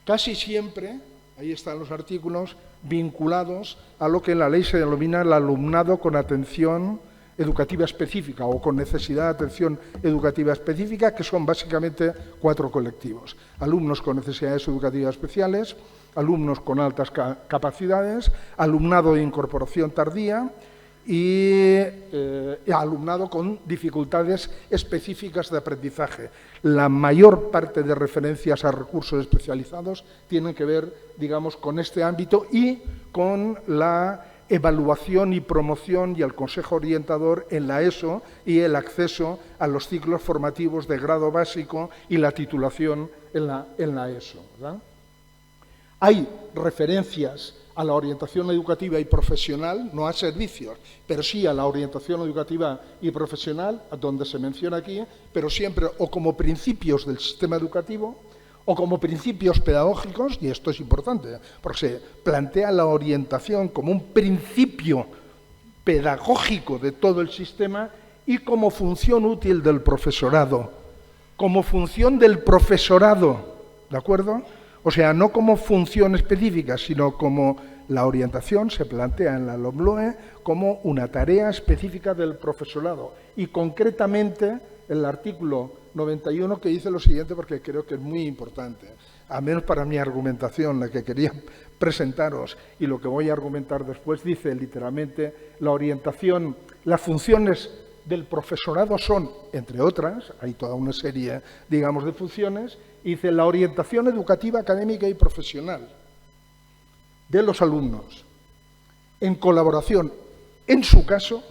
Speaker 6: casi siempre, ahí están los artículos, vinculados a lo que en la ley se denomina el alumnado con atención educativa específica o con necesidad de atención educativa específica, que son básicamente 4 colectivos. Alumnos con necesidades educativas especiales, alumnos con altas capacidades, alumnado de incorporación tardía y alumnado con dificultades específicas de aprendizaje. La mayor parte de referencias a recursos especializados tienen que ver, digamos, con este ámbito y con la evaluación y promoción y el consejo orientador en la ESO y el acceso a los ciclos formativos de grado básico y la titulación en la ESO, ¿verdad? Hay referencias a la orientación educativa y profesional, no a servicios, pero sí a la orientación educativa y profesional, donde se menciona aquí, pero siempre o como principios del sistema educativo o como principios pedagógicos, y esto es importante, porque se plantea la orientación como un principio pedagógico de todo el sistema y como función útil del profesorado, como función del profesorado, ¿de acuerdo? O sea, no como función específica, sino como la orientación se plantea en la LOMLOE como una tarea específica del profesorado. Y concretamente, el artículo 91, que dice lo siguiente porque creo que es muy importante, al menos para mi argumentación, la que quería presentaros y lo que voy a argumentar después, dice literalmente la orientación, las funciones del profesorado son, entre otras, hay toda una serie, digamos, de funciones, y dice la orientación educativa, académica y profesional de los alumnos, en colaboración, en su caso,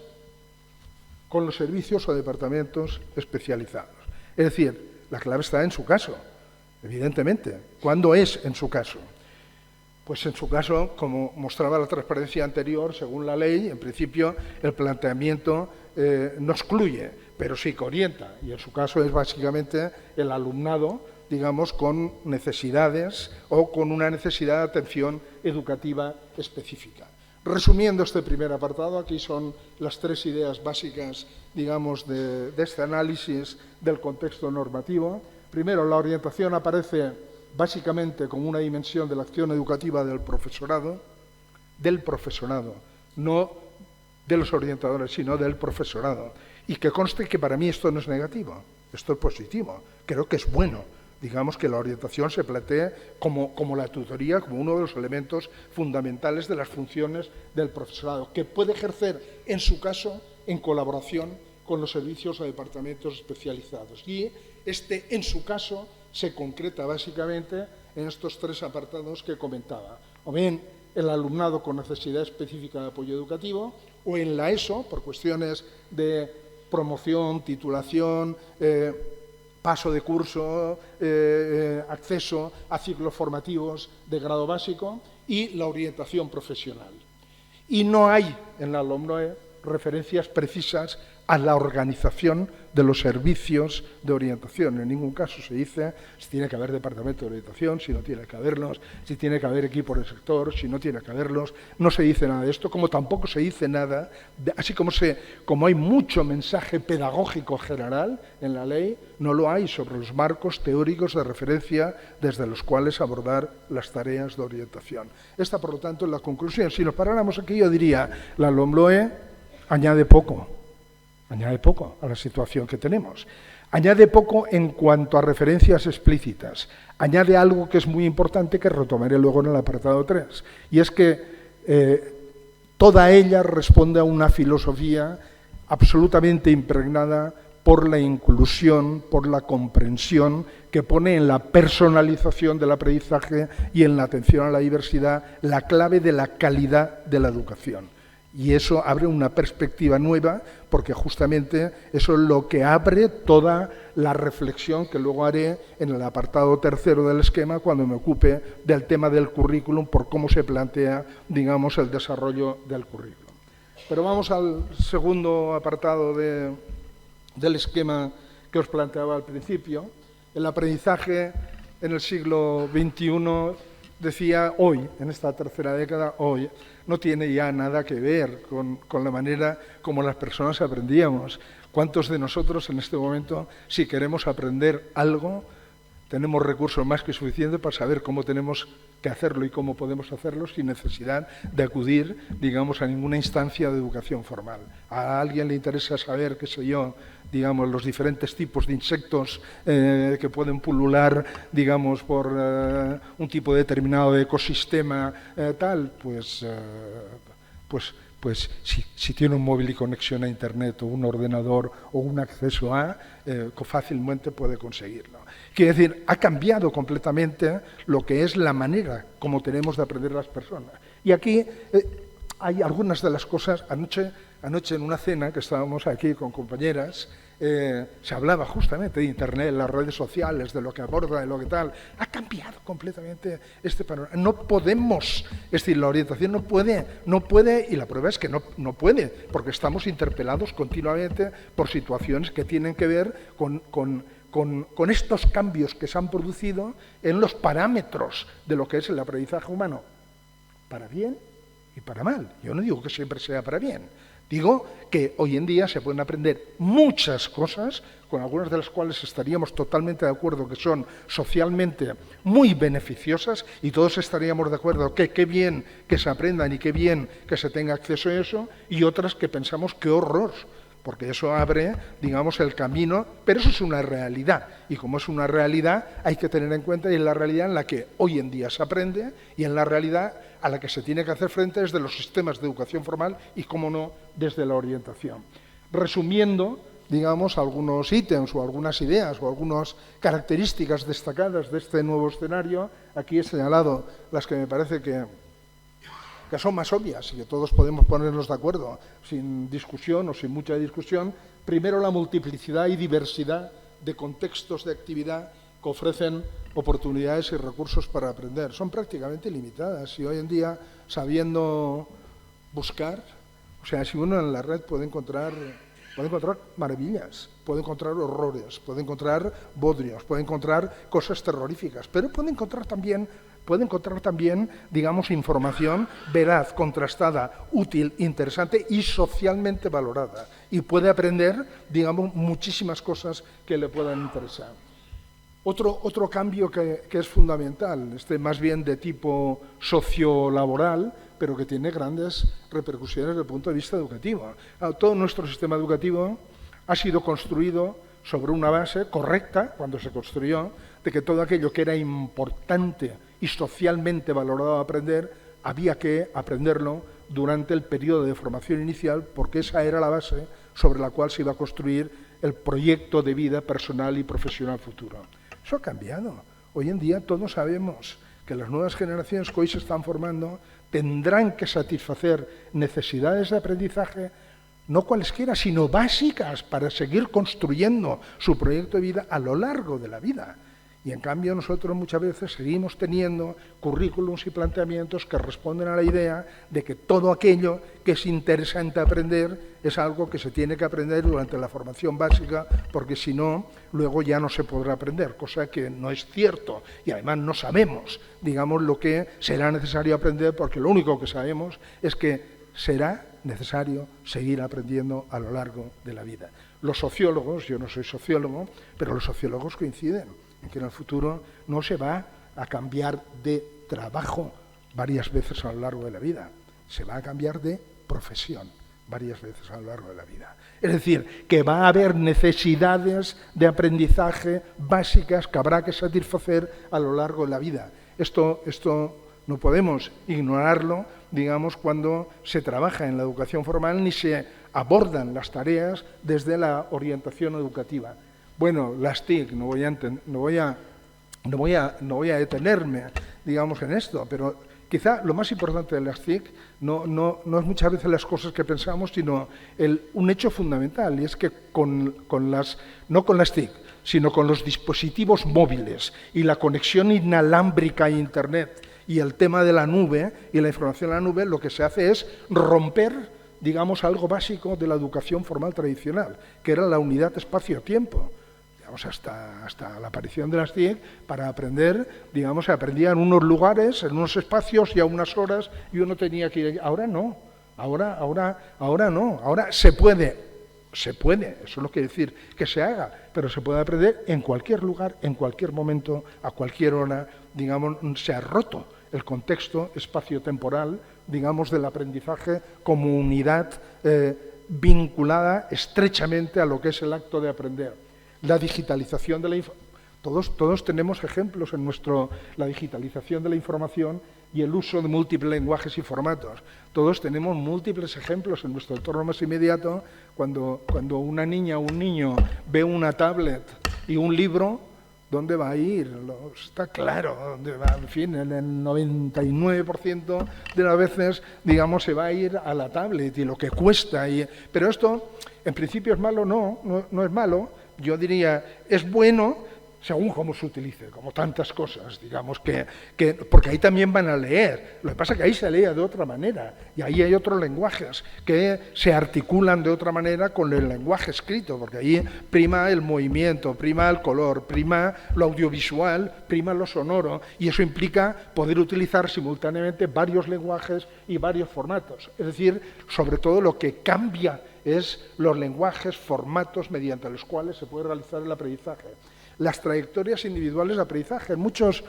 Speaker 6: con los servicios o departamentos especializados. Es decir, la clave está en su caso, evidentemente. ¿Cuándo es en su caso? Pues en su caso, como mostraba la transparencia anterior, según la ley, en principio el planteamiento no excluye, pero sí que orienta. Y en su caso es básicamente el alumnado, digamos, con necesidades o con una necesidad de atención educativa específica. Resumiendo este primer apartado, aquí son las tres ideas básicas, digamos, de este análisis del contexto normativo. Primero, la orientación aparece básicamente como una dimensión de la acción educativa del profesorado, no de los orientadores, sino del profesorado. Y que conste que para mí esto no es negativo, esto es positivo, creo que es bueno. Digamos que la orientación se plantee como la tutoría, como uno de los elementos fundamentales de las funciones del profesorado, que puede ejercer, en su caso, en colaboración con los servicios o departamentos especializados. Y en su caso, se concreta básicamente en estos tres apartados que comentaba. O bien el alumnado con necesidad específica de apoyo educativo, o en la ESO, por cuestiones de promoción, titulación, paso de curso, acceso a ciclos formativos de grado básico, y la orientación profesional. Y no hay en la LOMLOE referencias precisas a la organización de los servicios de orientación. En ningún caso se dice si tiene que haber departamento de orientación, si no tiene que haberlos, si tiene que haber equipos de sector, si no tiene que haberlos. No se dice nada de esto, como tampoco se dice nada, así como hay mucho mensaje pedagógico general en la ley, no lo hay sobre los marcos teóricos de referencia desde los cuales abordar las tareas de orientación. Esta, por lo tanto, es la conclusión. Si nos paráramos aquí, yo diría, la LOMLOE añade poco a la situación que tenemos. Añade poco en cuanto a referencias explícitas. Añade algo que es muy importante, que retomaré luego en el apartado 3, y es que toda ella responde a una filosofía absolutamente impregnada por la inclusión, por la comprensión, que pone en la personalización del aprendizaje y en la atención a la diversidad la clave de la calidad de la educación. Y eso abre una perspectiva nueva, porque justamente eso es lo que abre toda la reflexión que luego haré en el apartado tercero del esquema, cuando me ocupe del tema del currículum, por cómo se plantea, digamos, el desarrollo del currículum. Pero vamos al segundo apartado del esquema que os planteaba al principio. El aprendizaje en el siglo XXI, decía hoy, en esta tercera década, hoy, no tiene ya nada que ver con la manera como las personas aprendíamos. ¿Cuántos de nosotros en este momento, si queremos aprender algo, tenemos recursos más que suficientes para saber cómo tenemos que hacerlo y cómo podemos hacerlo sin necesidad de acudir, digamos, a ninguna instancia de educación formal? A alguien le interesa saber, qué sé yo, digamos, los diferentes tipos de insectos que pueden pulular, digamos, por un tipo determinado de ecosistema tal, pues si tiene un móvil y conexión a Internet o un ordenador o un acceso fácilmente puede conseguirlo. Quiere decir, ha cambiado completamente lo que es la manera como tenemos de aprender las personas. Y aquí hay algunas de las cosas. Anoche en una cena que estábamos aquí con compañeras, se hablaba justamente de Internet, las redes sociales, de lo que aborda, de lo que tal. Ha cambiado completamente este panorama. No podemos, es decir, la orientación no puede, y la prueba es que no puede, porque estamos interpelados continuamente por situaciones que tienen que ver con estos cambios que se han producido en los parámetros de lo que es el aprendizaje humano, para bien y para mal. Yo no digo que siempre sea para bien. Digo que hoy en día se pueden aprender muchas cosas, con algunas de las cuales estaríamos totalmente de acuerdo que son socialmente muy beneficiosas, y todos estaríamos de acuerdo que qué bien que se aprendan y qué bien que se tenga acceso a eso, y otras que pensamos qué horror porque eso abre, digamos, el camino, pero eso es una realidad, y como es una realidad hay que tener en cuenta, y es la realidad en la que hoy en día se aprende, y en la realidad a la que se tiene que hacer frente desde los sistemas de educación formal y, cómo no, desde la orientación. Resumiendo, digamos, algunos ítems o algunas ideas o algunas características destacadas de este nuevo escenario, aquí he señalado las que me parece que son más obvias y que todos podemos ponernos de acuerdo sin discusión o sin mucha discusión. Primero, la multiplicidad y diversidad de contextos de actividad que ofrecen oportunidades y recursos para aprender. Son prácticamente ilimitadas y hoy en día, sabiendo buscar, o sea, si uno en la red puede encontrar maravillas, puede encontrar horrores, puede encontrar bodrios, puede encontrar cosas terroríficas, pero puede encontrar también, digamos, información veraz, contrastada, útil, interesante y socialmente valorada. Y puede aprender, digamos, muchísimas cosas que le puedan interesar. Otro cambio que es fundamental, más bien de tipo sociolaboral, pero que tiene grandes repercusiones desde el punto de vista educativo. Todo nuestro sistema educativo ha sido construido sobre una base correcta, cuando se construyó, de que todo aquello que era importante y socialmente valorado a aprender, había que aprenderlo durante el periodo de formación inicial, porque esa era la base sobre la cual se iba a construir el proyecto de vida personal y profesional futuro. Eso ha cambiado. Hoy en día todos sabemos que las nuevas generaciones que hoy se están formando tendrán que satisfacer necesidades de aprendizaje, no cualesquiera, sino básicas para seguir construyendo su proyecto de vida a lo largo de la vida. Y en cambio nosotros muchas veces seguimos teniendo currículums y planteamientos que responden a la idea de que todo aquello que es interesante aprender es algo que se tiene que aprender durante la formación básica, porque si no, luego ya no se podrá aprender, cosa que no es cierto. Y además no sabemos, digamos, lo que será necesario aprender, porque lo único que sabemos es que será necesario seguir aprendiendo a lo largo de la vida. Los sociólogos, yo no soy sociólogo, pero los sociólogos coinciden en que en el futuro no se va a cambiar de trabajo varias veces a lo largo de la vida, se va a cambiar de profesión varias veces a lo largo de la vida. Es decir, que va a haber necesidades de aprendizaje básicas que habrá que satisfacer a lo largo de la vida. Esto no podemos ignorarlo, digamos, cuando se trabaja en la educación formal ni se abordan las tareas desde la orientación educativa. Bueno, las TIC, no voy a detenerme, digamos, en esto, pero quizá lo más importante de las TIC no es muchas veces las cosas que pensamos, sino un hecho fundamental, y es que no con las TIC, sino con los dispositivos móviles y la conexión inalámbrica a Internet y el tema de la nube y la información en la nube, lo que se hace es romper, digamos, algo básico de la educación formal tradicional, que era la unidad espacio-tiempo. Hasta la aparición de las TIC, para aprender, digamos, se aprendía en unos lugares, en unos espacios y a unas horas, y uno tenía que ir. Ahora no, ahora no, ahora se puede, eso no quiere decir que se haga, pero se puede aprender en cualquier lugar, en cualquier momento, a cualquier hora, digamos, se ha roto el contexto espacio-temporal, digamos, del aprendizaje como unidad vinculada estrechamente a lo que es el acto de aprender. La digitalización de la información, todos tenemos ejemplos en la digitalización de la información y el uso de múltiples lenguajes y formatos. Todos tenemos múltiples ejemplos en nuestro entorno más inmediato, cuando una niña o un niño ve una tablet y un libro, ¿dónde va a ir? Está claro dónde va. En fin, en el 99% de las veces, digamos, se va a ir a la tablet y lo que cuesta. Pero esto, en principio, ¿es malo? No es malo. Yo diría, es bueno según cómo se utilice, como tantas cosas, digamos, porque ahí también van a leer. Lo que pasa es que ahí se lee de otra manera, y ahí hay otros lenguajes que se articulan de otra manera con el lenguaje escrito, porque ahí prima el movimiento, prima el color, prima lo audiovisual, prima lo sonoro, y eso implica poder utilizar simultáneamente varios lenguajes y varios formatos. Es decir, sobre todo lo que cambia es los lenguajes, formatos mediante los cuales se puede realizar el aprendizaje. Las trayectorias individuales de aprendizaje. En muchos,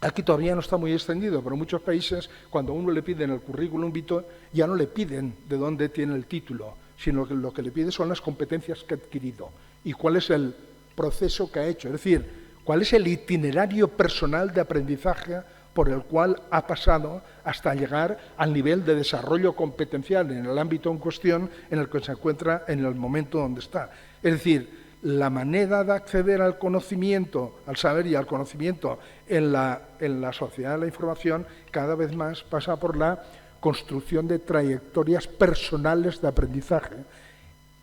Speaker 6: aquí todavía no está muy extendido, pero en muchos países, cuando a uno le piden el currículum vitae, ya no le piden de dónde tiene el título, sino que lo que le pide son las competencias que ha adquirido y cuál es el proceso que ha hecho, es decir, cuál es el itinerario personal de aprendizaje por el cual ha pasado hasta llegar al nivel de desarrollo competencial en el ámbito en cuestión en el que se encuentra en el momento donde está. Es decir, la manera de acceder al conocimiento, al saber y al conocimiento en la sociedad de la información cada vez más pasa por la construcción de trayectorias personales de aprendizaje,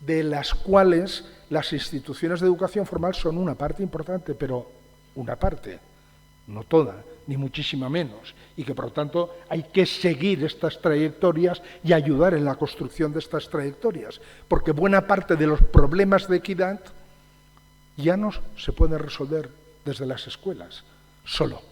Speaker 6: de las cuales las instituciones de educación formal son una parte importante, pero una parte, no toda, ni muchísima menos, y que por lo tanto hay que seguir estas trayectorias y ayudar en la construcción de estas trayectorias, porque buena parte de los problemas de equidad ya no se pueden resolver desde las escuelas solo,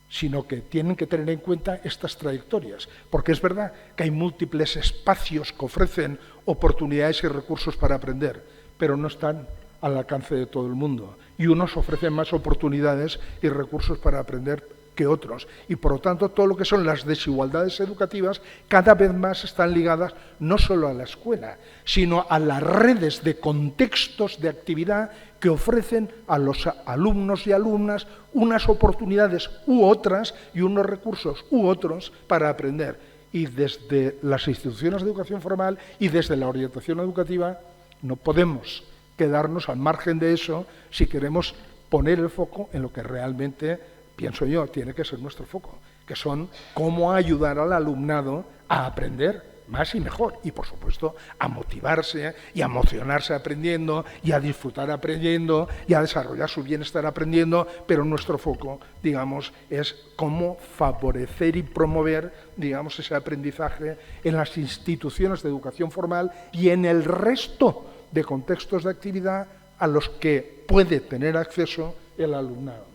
Speaker 6: sino que tienen que tener en cuenta estas trayectorias, porque es verdad que hay múltiples espacios que ofrecen oportunidades y recursos para aprender, pero no están al alcance de todo el mundo, y unos ofrecen más oportunidades y recursos para aprender que otros, y por lo tanto todo lo que son las desigualdades educativas cada vez más están ligadas no solo a la escuela, sino a las redes de contextos de actividad que ofrecen a los alumnos y alumnas unas oportunidades u otras y unos recursos u otros para aprender. Y desde las instituciones de educación formal y desde la orientación educativa no podemos quedarnos al margen de eso si queremos poner el foco en lo que realmente, pienso yo, tiene que ser nuestro foco, que son cómo ayudar al alumnado a aprender más y mejor, y por supuesto a motivarse y a emocionarse aprendiendo y a disfrutar aprendiendo y a desarrollar su bienestar aprendiendo, pero nuestro foco, digamos, es cómo favorecer y promover, digamos, ese aprendizaje en las instituciones de educación formal y en el resto de contextos de actividad a los que puede tener acceso el alumnado.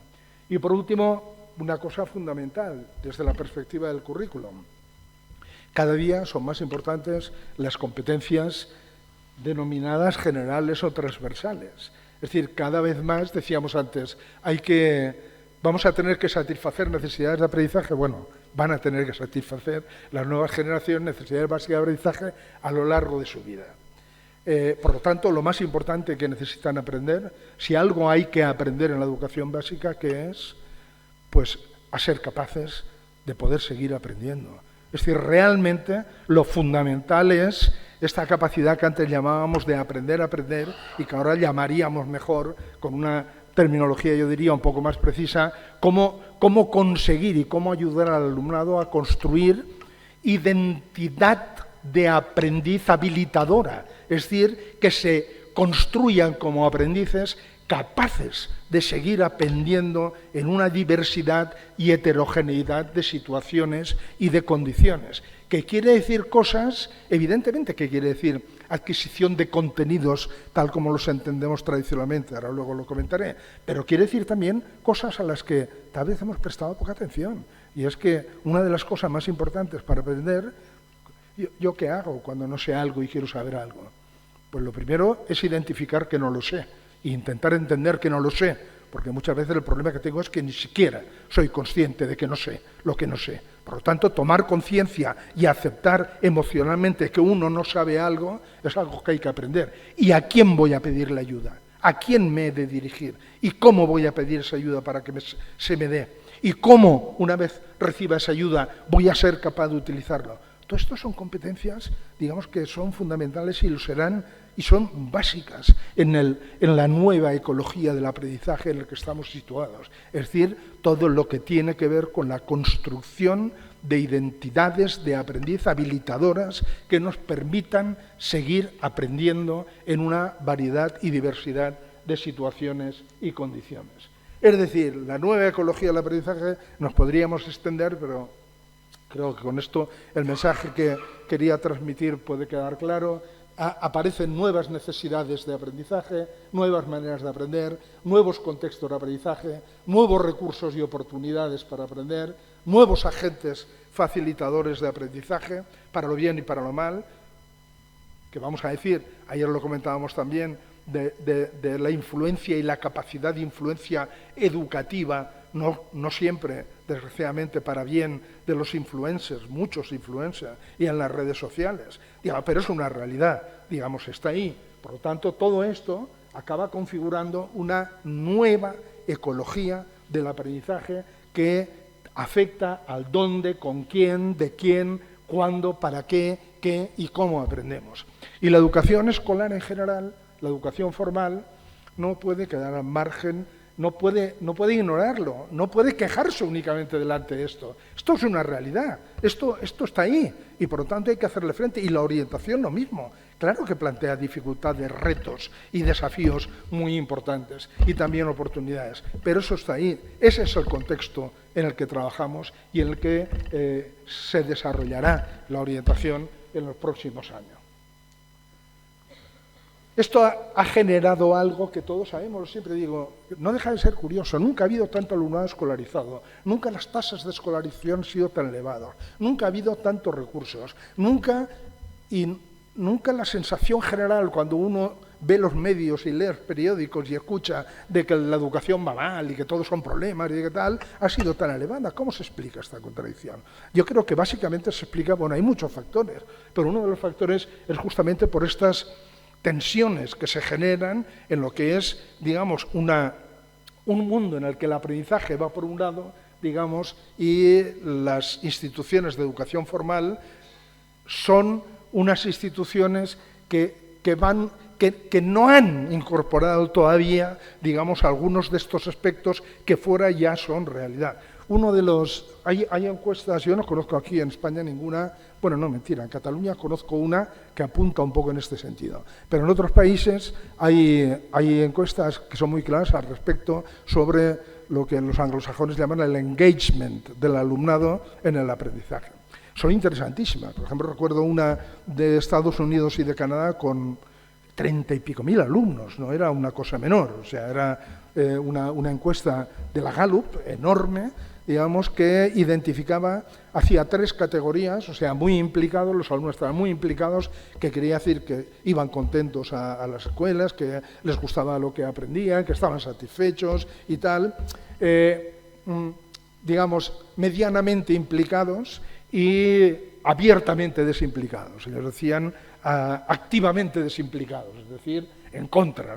Speaker 6: Y por último, una cosa fundamental desde la perspectiva del currículum. Cada día son más importantes las competencias denominadas generales o transversales. Es decir, cada vez más, decíamos antes, vamos a tener que satisfacer necesidades de aprendizaje. Bueno, van a tener que satisfacer las nuevas generaciones necesidades básicas de aprendizaje a lo largo de su vida. Por lo tanto, lo más importante que necesitan aprender, si algo hay que aprender en la educación básica, que es, pues, a ser capaces de poder seguir aprendiendo. Es decir, realmente lo fundamental es esta capacidad que antes llamábamos de aprender a aprender y que ahora llamaríamos mejor, con una terminología, yo diría, un poco más precisa, cómo conseguir y cómo ayudar al alumnado a construir identidad de aprendiz habilitadora, es decir, que se construyan como aprendices capaces de seguir aprendiendo en una diversidad y heterogeneidad de situaciones y de condiciones. ¿Que quiere decir cosas? Evidentemente que quiere decir adquisición de contenidos tal como los entendemos tradicionalmente, ahora luego lo comentaré, pero quiere decir también cosas a las que tal vez hemos prestado poca atención. Y es que una de las cosas más importantes para aprender, ¿yo qué hago cuando no sé algo y quiero saber algo? Pues lo primero es identificar que no lo sé e intentar entender que no lo sé, porque muchas veces el problema que tengo es que ni siquiera soy consciente de que no sé lo que no sé. Por lo tanto, tomar conciencia y aceptar emocionalmente que uno no sabe algo es algo que hay que aprender. ¿Y a quién voy a pedirle ayuda? ¿A quién me he de dirigir? ¿Y cómo voy a pedir esa ayuda para que se me dé? ¿Y cómo, una vez reciba esa ayuda, voy a ser capaz de utilizarlo? Todo esto son competencias, digamos, que son fundamentales y lo serán y son básicas en la nueva ecología del aprendizaje en la que estamos situados. Es decir, todo lo que tiene que ver con la construcción de identidades de aprendiz habilitadoras que nos permitan seguir aprendiendo en una variedad y diversidad de situaciones y condiciones. Es decir, la nueva ecología del aprendizaje nos podríamos extender, pero creo que con esto el mensaje que quería transmitir puede quedar claro. Aparecen nuevas necesidades de aprendizaje, nuevas maneras de aprender, nuevos contextos de aprendizaje, nuevos recursos y oportunidades para aprender, nuevos agentes facilitadores de aprendizaje, para lo bien y para lo mal, que vamos a decir, ayer lo comentábamos también, de la influencia y la capacidad de influencia educativa, no siempre, desgraciadamente, para bien de los influencers, muchos influencers, y en las redes sociales. Pero es una realidad, está ahí. Por lo tanto, todo esto acaba configurando una nueva ecología del aprendizaje que afecta al dónde, con quién, de quién, cuándo, para qué y cómo aprendemos. Y la educación escolar en general, la educación formal, no puede quedar al margen, no puede ignorarlo, no puede quejarse únicamente delante de esto. Esto es una realidad, esto está ahí y por lo tanto hay que hacerle frente. Y la orientación lo mismo. Claro que plantea dificultades, retos y desafíos muy importantes y también oportunidades, pero eso está ahí. Ese es el contexto en el que trabajamos y en el que se desarrollará la orientación en los próximos años. Esto ha generado algo que todos sabemos, siempre digo, no deja de ser curioso, nunca ha habido tanto alumnado escolarizado, nunca las tasas de escolarización han sido tan elevadas, nunca ha habido tantos recursos, nunca la sensación general cuando uno ve los medios y lee los periódicos y escucha de que la educación va mal y que todos son problemas y que tal, ha sido tan elevada. ¿Cómo se explica esta contradicción? Yo creo que básicamente se explica, hay muchos factores, pero uno de los factores es justamente por estas tensiones que se generan en lo que es, un mundo en el que el aprendizaje va por un lado, y las instituciones de educación formal son unas instituciones que no han incorporado todavía, algunos de estos aspectos que fuera ya son realidad. Hay encuestas, yo no conozco aquí en España ninguna, en Cataluña conozco una que apunta un poco en este sentido, pero en otros países hay encuestas que son muy claras al respecto sobre lo que los anglosajones llaman el engagement del alumnado en el aprendizaje. Son interesantísimas. Por ejemplo, recuerdo una de Estados Unidos y de Canadá con 30 y pico mil alumnos, no era una cosa menor, era una encuesta de la Gallup enorme, que identificaba hacia 3 categorías, muy implicados, los alumnos estaban muy implicados, que quería decir que iban contentos a las escuelas, que les gustaba lo que aprendían, que estaban satisfechos y tal, medianamente implicados y abiertamente desimplicados. Ellos decían activamente desimplicados, es decir, en contra,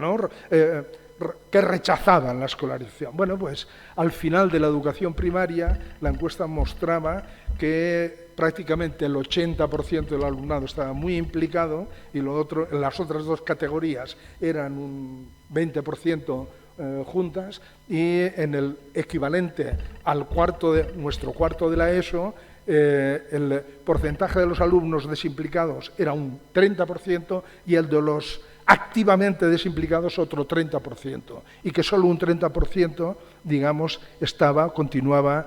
Speaker 6: que rechazaban la escolarización. Al final de la educación primaria, la encuesta mostraba que prácticamente el 80% del alumnado estaba muy implicado y las otras 2 categorías eran un 20% juntas, y en el equivalente al nuestro cuarto de la ESO, el porcentaje de los alumnos desimplicados era un 30% y el de los activamente desimplicados otro 30%, y que solo un 30%, continuaba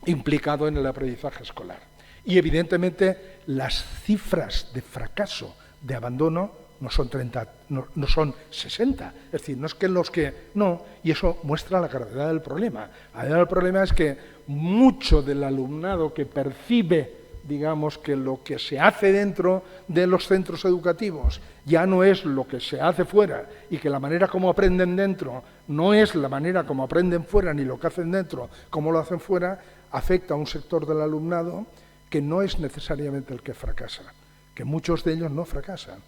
Speaker 6: implicado en el aprendizaje escolar. Y evidentemente las cifras de fracaso, de abandono, no son 30, no son 60, es decir, no es que y eso muestra la gravedad del problema. El problema es que mucho del alumnado que percibe, que lo que se hace dentro de los centros educativos ya no es lo que se hace fuera, y que la manera como aprenden dentro no es la manera como aprenden fuera, ni lo que hacen dentro como lo hacen fuera, afecta a un sector del alumnado que no es necesariamente el que fracasa, que muchos de ellos no fracasan,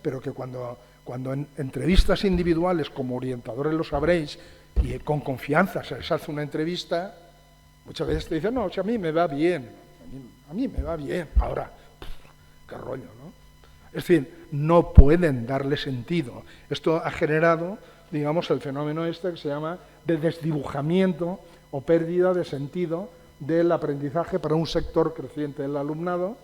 Speaker 6: pero que cuando en entrevistas individuales, como orientadores lo sabréis, y con confianza se les hace una entrevista, muchas veces te dicen, no, si a mí me va bien, ahora, qué rollo, ¿no? Es decir, no pueden darle sentido. Esto ha generado, el fenómeno que se llama de desdibujamiento o pérdida de sentido del aprendizaje para un sector creciente del alumnado,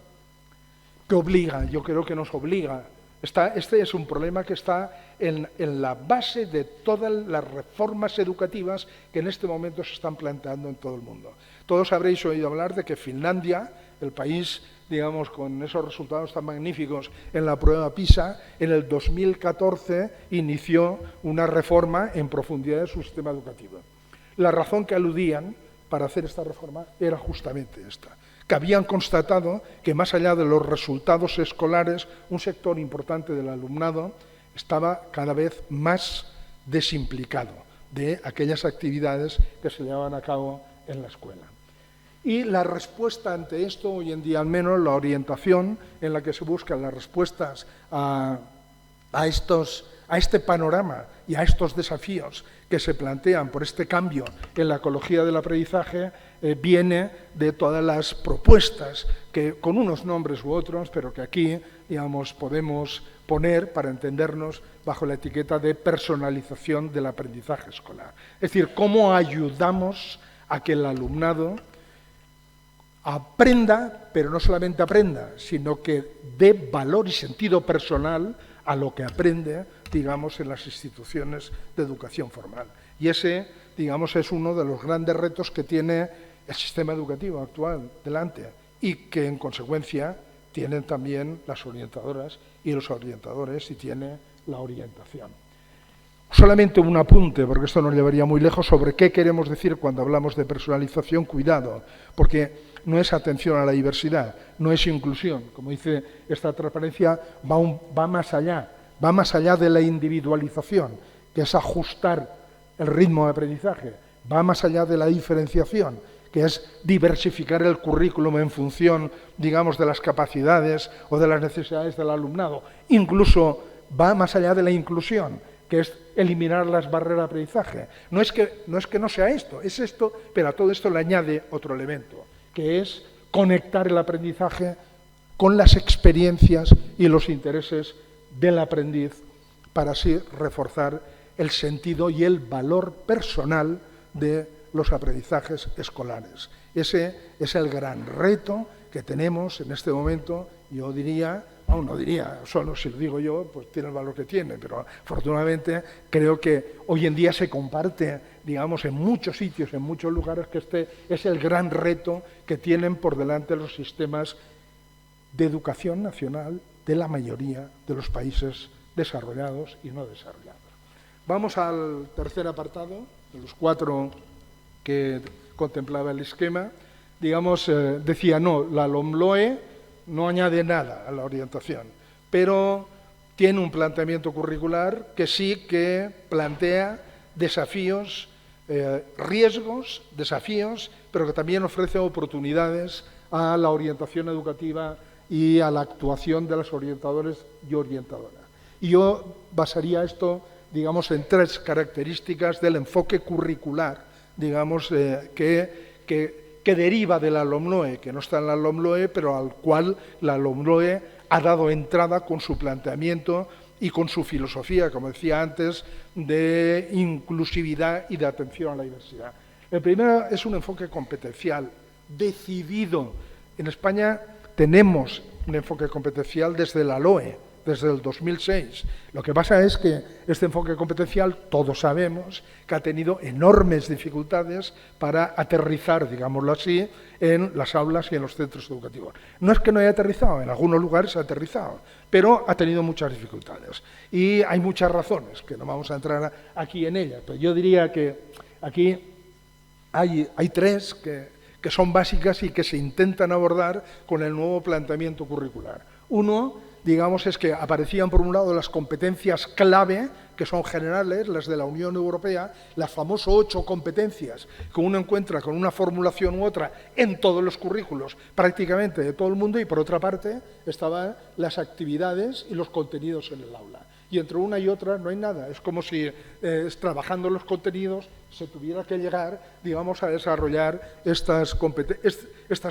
Speaker 6: que obliga, yo creo que nos obliga. Este es un problema que está en la base de todas las reformas educativas que en este momento se están planteando en todo el mundo. Todos habréis oído hablar de que Finlandia, el país, con esos resultados tan magníficos en la prueba PISA, en el 2014 inició una reforma en profundidad de su sistema educativo. La razón que aludían para hacer esta reforma era justamente esta, que habían constatado que más allá de los resultados escolares, un sector importante del alumnado estaba cada vez más desimplicado de aquellas actividades que se llevaban a cabo en la escuela. Y la respuesta ante esto, hoy en día al menos, la orientación en la que se buscan las respuestas a este panorama y a estos desafíos que se plantean por este cambio en la ecología del aprendizaje, viene de todas las propuestas que, con unos nombres u otros, pero que aquí, digamos, podemos poner para entendernos bajo la etiqueta de personalización del aprendizaje escolar. Es decir, cómo ayudamos a que el alumnado aprenda, pero no solamente aprenda, sino que dé valor y sentido personal a lo que aprende, digamos, en las instituciones de educación formal. Y ese, digamos, es uno de los grandes retos que tiene el sistema educativo actual delante y que, en consecuencia, tienen también las orientadoras y los orientadores y tiene la orientación. Solamente un apunte, porque esto nos llevaría muy lejos, sobre qué queremos decir cuando hablamos de personalización. Cuidado, porque no es atención a la diversidad, no es inclusión. Como dice esta transparencia, va más allá de la individualización, que es ajustar el ritmo de aprendizaje, va más allá de la diferenciación, que es diversificar el currículum en función, digamos, de las capacidades o de las necesidades del alumnado. Incluso va más allá de la inclusión, que es eliminar las barreras de aprendizaje. No es que no sea esto, es esto, pero a todo esto le añade otro elemento, que es conectar el aprendizaje con las experiencias y los intereses del aprendiz para así reforzar el sentido y el valor personal de los aprendizajes escolares. Ese es el gran reto que tenemos en este momento. Yo diría, no diría, solo si lo digo yo, pues tiene el valor que tiene, pero afortunadamente creo que hoy en día se comparte, digamos, en muchos sitios, en muchos lugares, que este es el gran reto que tienen por delante los sistemas de educación nacional de la mayoría de los países desarrollados y no desarrollados. Vamos al tercer apartado, de los 4 que contemplaba el esquema. Digamos, decía, no, la LOMLOE no añade nada a la orientación, pero tiene un planteamiento curricular que sí que plantea desafíos, riesgos, desafíos, pero que también ofrece oportunidades a la orientación educativa y a la actuación de los orientadores y orientadoras. Y yo basaría esto, digamos, en 3 características del enfoque curricular, digamos, que deriva de la LOMLOE, que no está en la LOMLOE, pero al cual la LOMLOE ha dado entrada con su planteamiento y con su filosofía, como decía antes, de inclusividad y de atención a la diversidad. El primero es un enfoque competencial, decidido. En España tenemos un enfoque competencial desde la LOE, desde el 2006. Lo que pasa es que este enfoque competencial, todos sabemos, que ha tenido enormes dificultades para aterrizar, digámoslo así, en las aulas y en los centros educativos. No es que no haya aterrizado, en algunos lugares ha aterrizado, pero ha tenido muchas dificultades. Y hay muchas razones, que no vamos a entrar aquí en ellas, pero yo diría que aquí hay 3 que son básicas y que se intentan abordar con el nuevo planteamiento curricular. Uno, digamos, es que aparecían por un lado las competencias clave, que son generales, las de la Unión Europea, las famosas 8 competencias que uno encuentra con una formulación u otra en todos los currículos, prácticamente de todo el mundo, y por otra parte estaban las actividades y los contenidos en el aula. Y entre una y otra no hay nada. Es como si trabajando los contenidos se tuviera que llegar, digamos, a desarrollar estas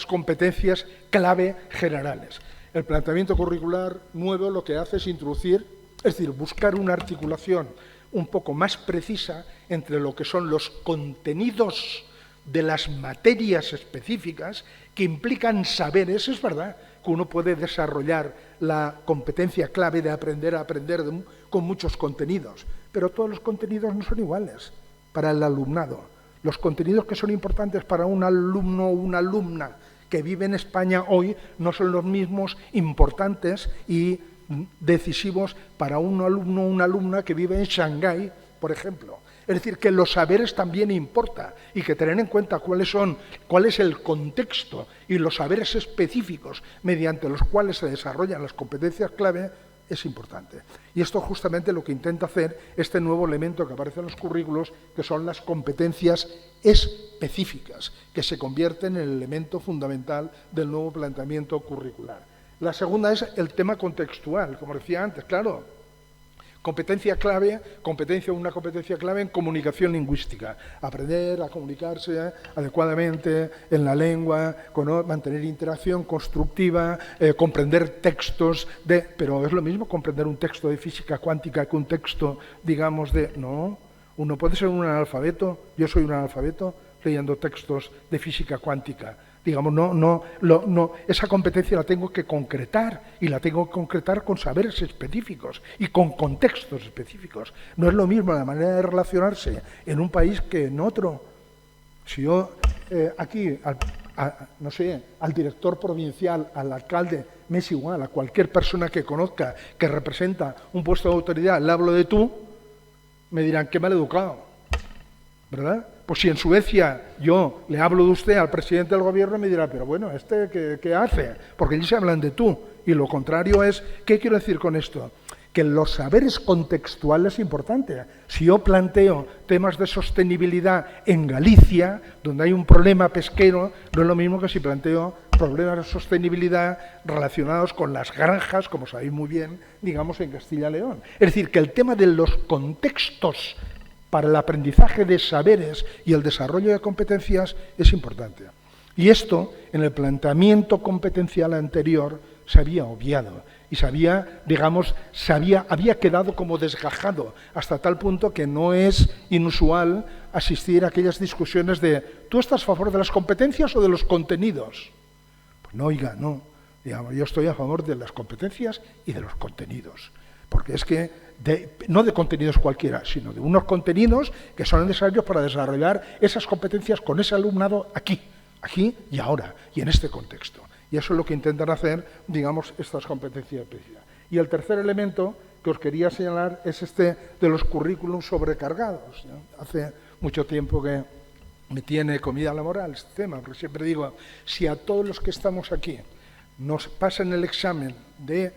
Speaker 6: competencias clave generales. El planteamiento curricular nuevo lo que hace es introducir, es decir, buscar una articulación un poco más precisa entre lo que son los contenidos de las materias específicas que implican saberes. Es verdad que uno puede desarrollar la competencia clave de aprender a aprender con muchos contenidos, pero todos los contenidos no son iguales para el alumnado. Los contenidos que son importantes para un alumno o una alumna que vive en España hoy no son los mismos importantes y decisivos para un alumno o una alumna que vive en Shanghái, por ejemplo. Es decir, que los saberes también importa y que tener en cuenta cuál es el contexto y los saberes específicos mediante los cuales se desarrollan las competencias clave es importante. Y esto es justamente lo que intenta hacer este nuevo elemento que aparece en los currículos, que son las competencias específicas, que se convierten en el elemento fundamental del nuevo planteamiento curricular. La segunda es el tema contextual, como decía antes, claro. Una competencia clave en comunicación lingüística, aprender a comunicarse adecuadamente en la lengua, mantener interacción constructiva, comprender textos pero es lo mismo comprender un texto de física cuántica que un texto, digamos, no, uno puede ser un analfabeto, yo soy un analfabeto leyendo textos de física cuántica. Digamos, esa competencia la tengo que concretar y la tengo que concretar con saberes específicos y con contextos específicos. No es lo mismo la manera de relacionarse en un país que en otro. Si yo aquí, al director provincial, al alcalde, me es igual, a cualquier persona que conozca que representa un puesto de autoridad, le hablo de tú, me dirán, qué mal educado, ¿verdad? Pues si en Suecia yo le hablo de usted al presidente del gobierno, me dirá, pero bueno, ¿qué hace? Porque ellos se hablan de tú. Y lo contrario es, ¿qué quiero decir con esto? Que los saberes contextuales es importante. Si yo planteo temas de sostenibilidad en Galicia, donde hay un problema pesquero, no es lo mismo que si planteo problemas de sostenibilidad relacionados con las granjas, como sabéis muy bien, digamos, en Castilla y León. Es decir, que el tema de los contextos para el aprendizaje de saberes y el desarrollo de competencias es importante. Y esto, en el planteamiento competencial anterior, se había obviado y había quedado como desgajado, hasta tal punto que no es inusual asistir a aquellas discusiones de ¿tú estás a favor de las competencias o de los contenidos? Pues no, oiga, no. Digamos, yo estoy a favor de las competencias y de los contenidos. Porque es que, no de contenidos cualquiera, sino de unos contenidos que son necesarios para desarrollar esas competencias con ese alumnado aquí y ahora, y en este contexto. Y eso es lo que intentan hacer, digamos, estas competencias específicas. Y el tercer elemento que os quería señalar es este de los currículums sobrecargados, ¿no? Hace mucho tiempo que me tiene comida la moral este tema, porque siempre digo, si a todos los que estamos aquí nos pasan el examen de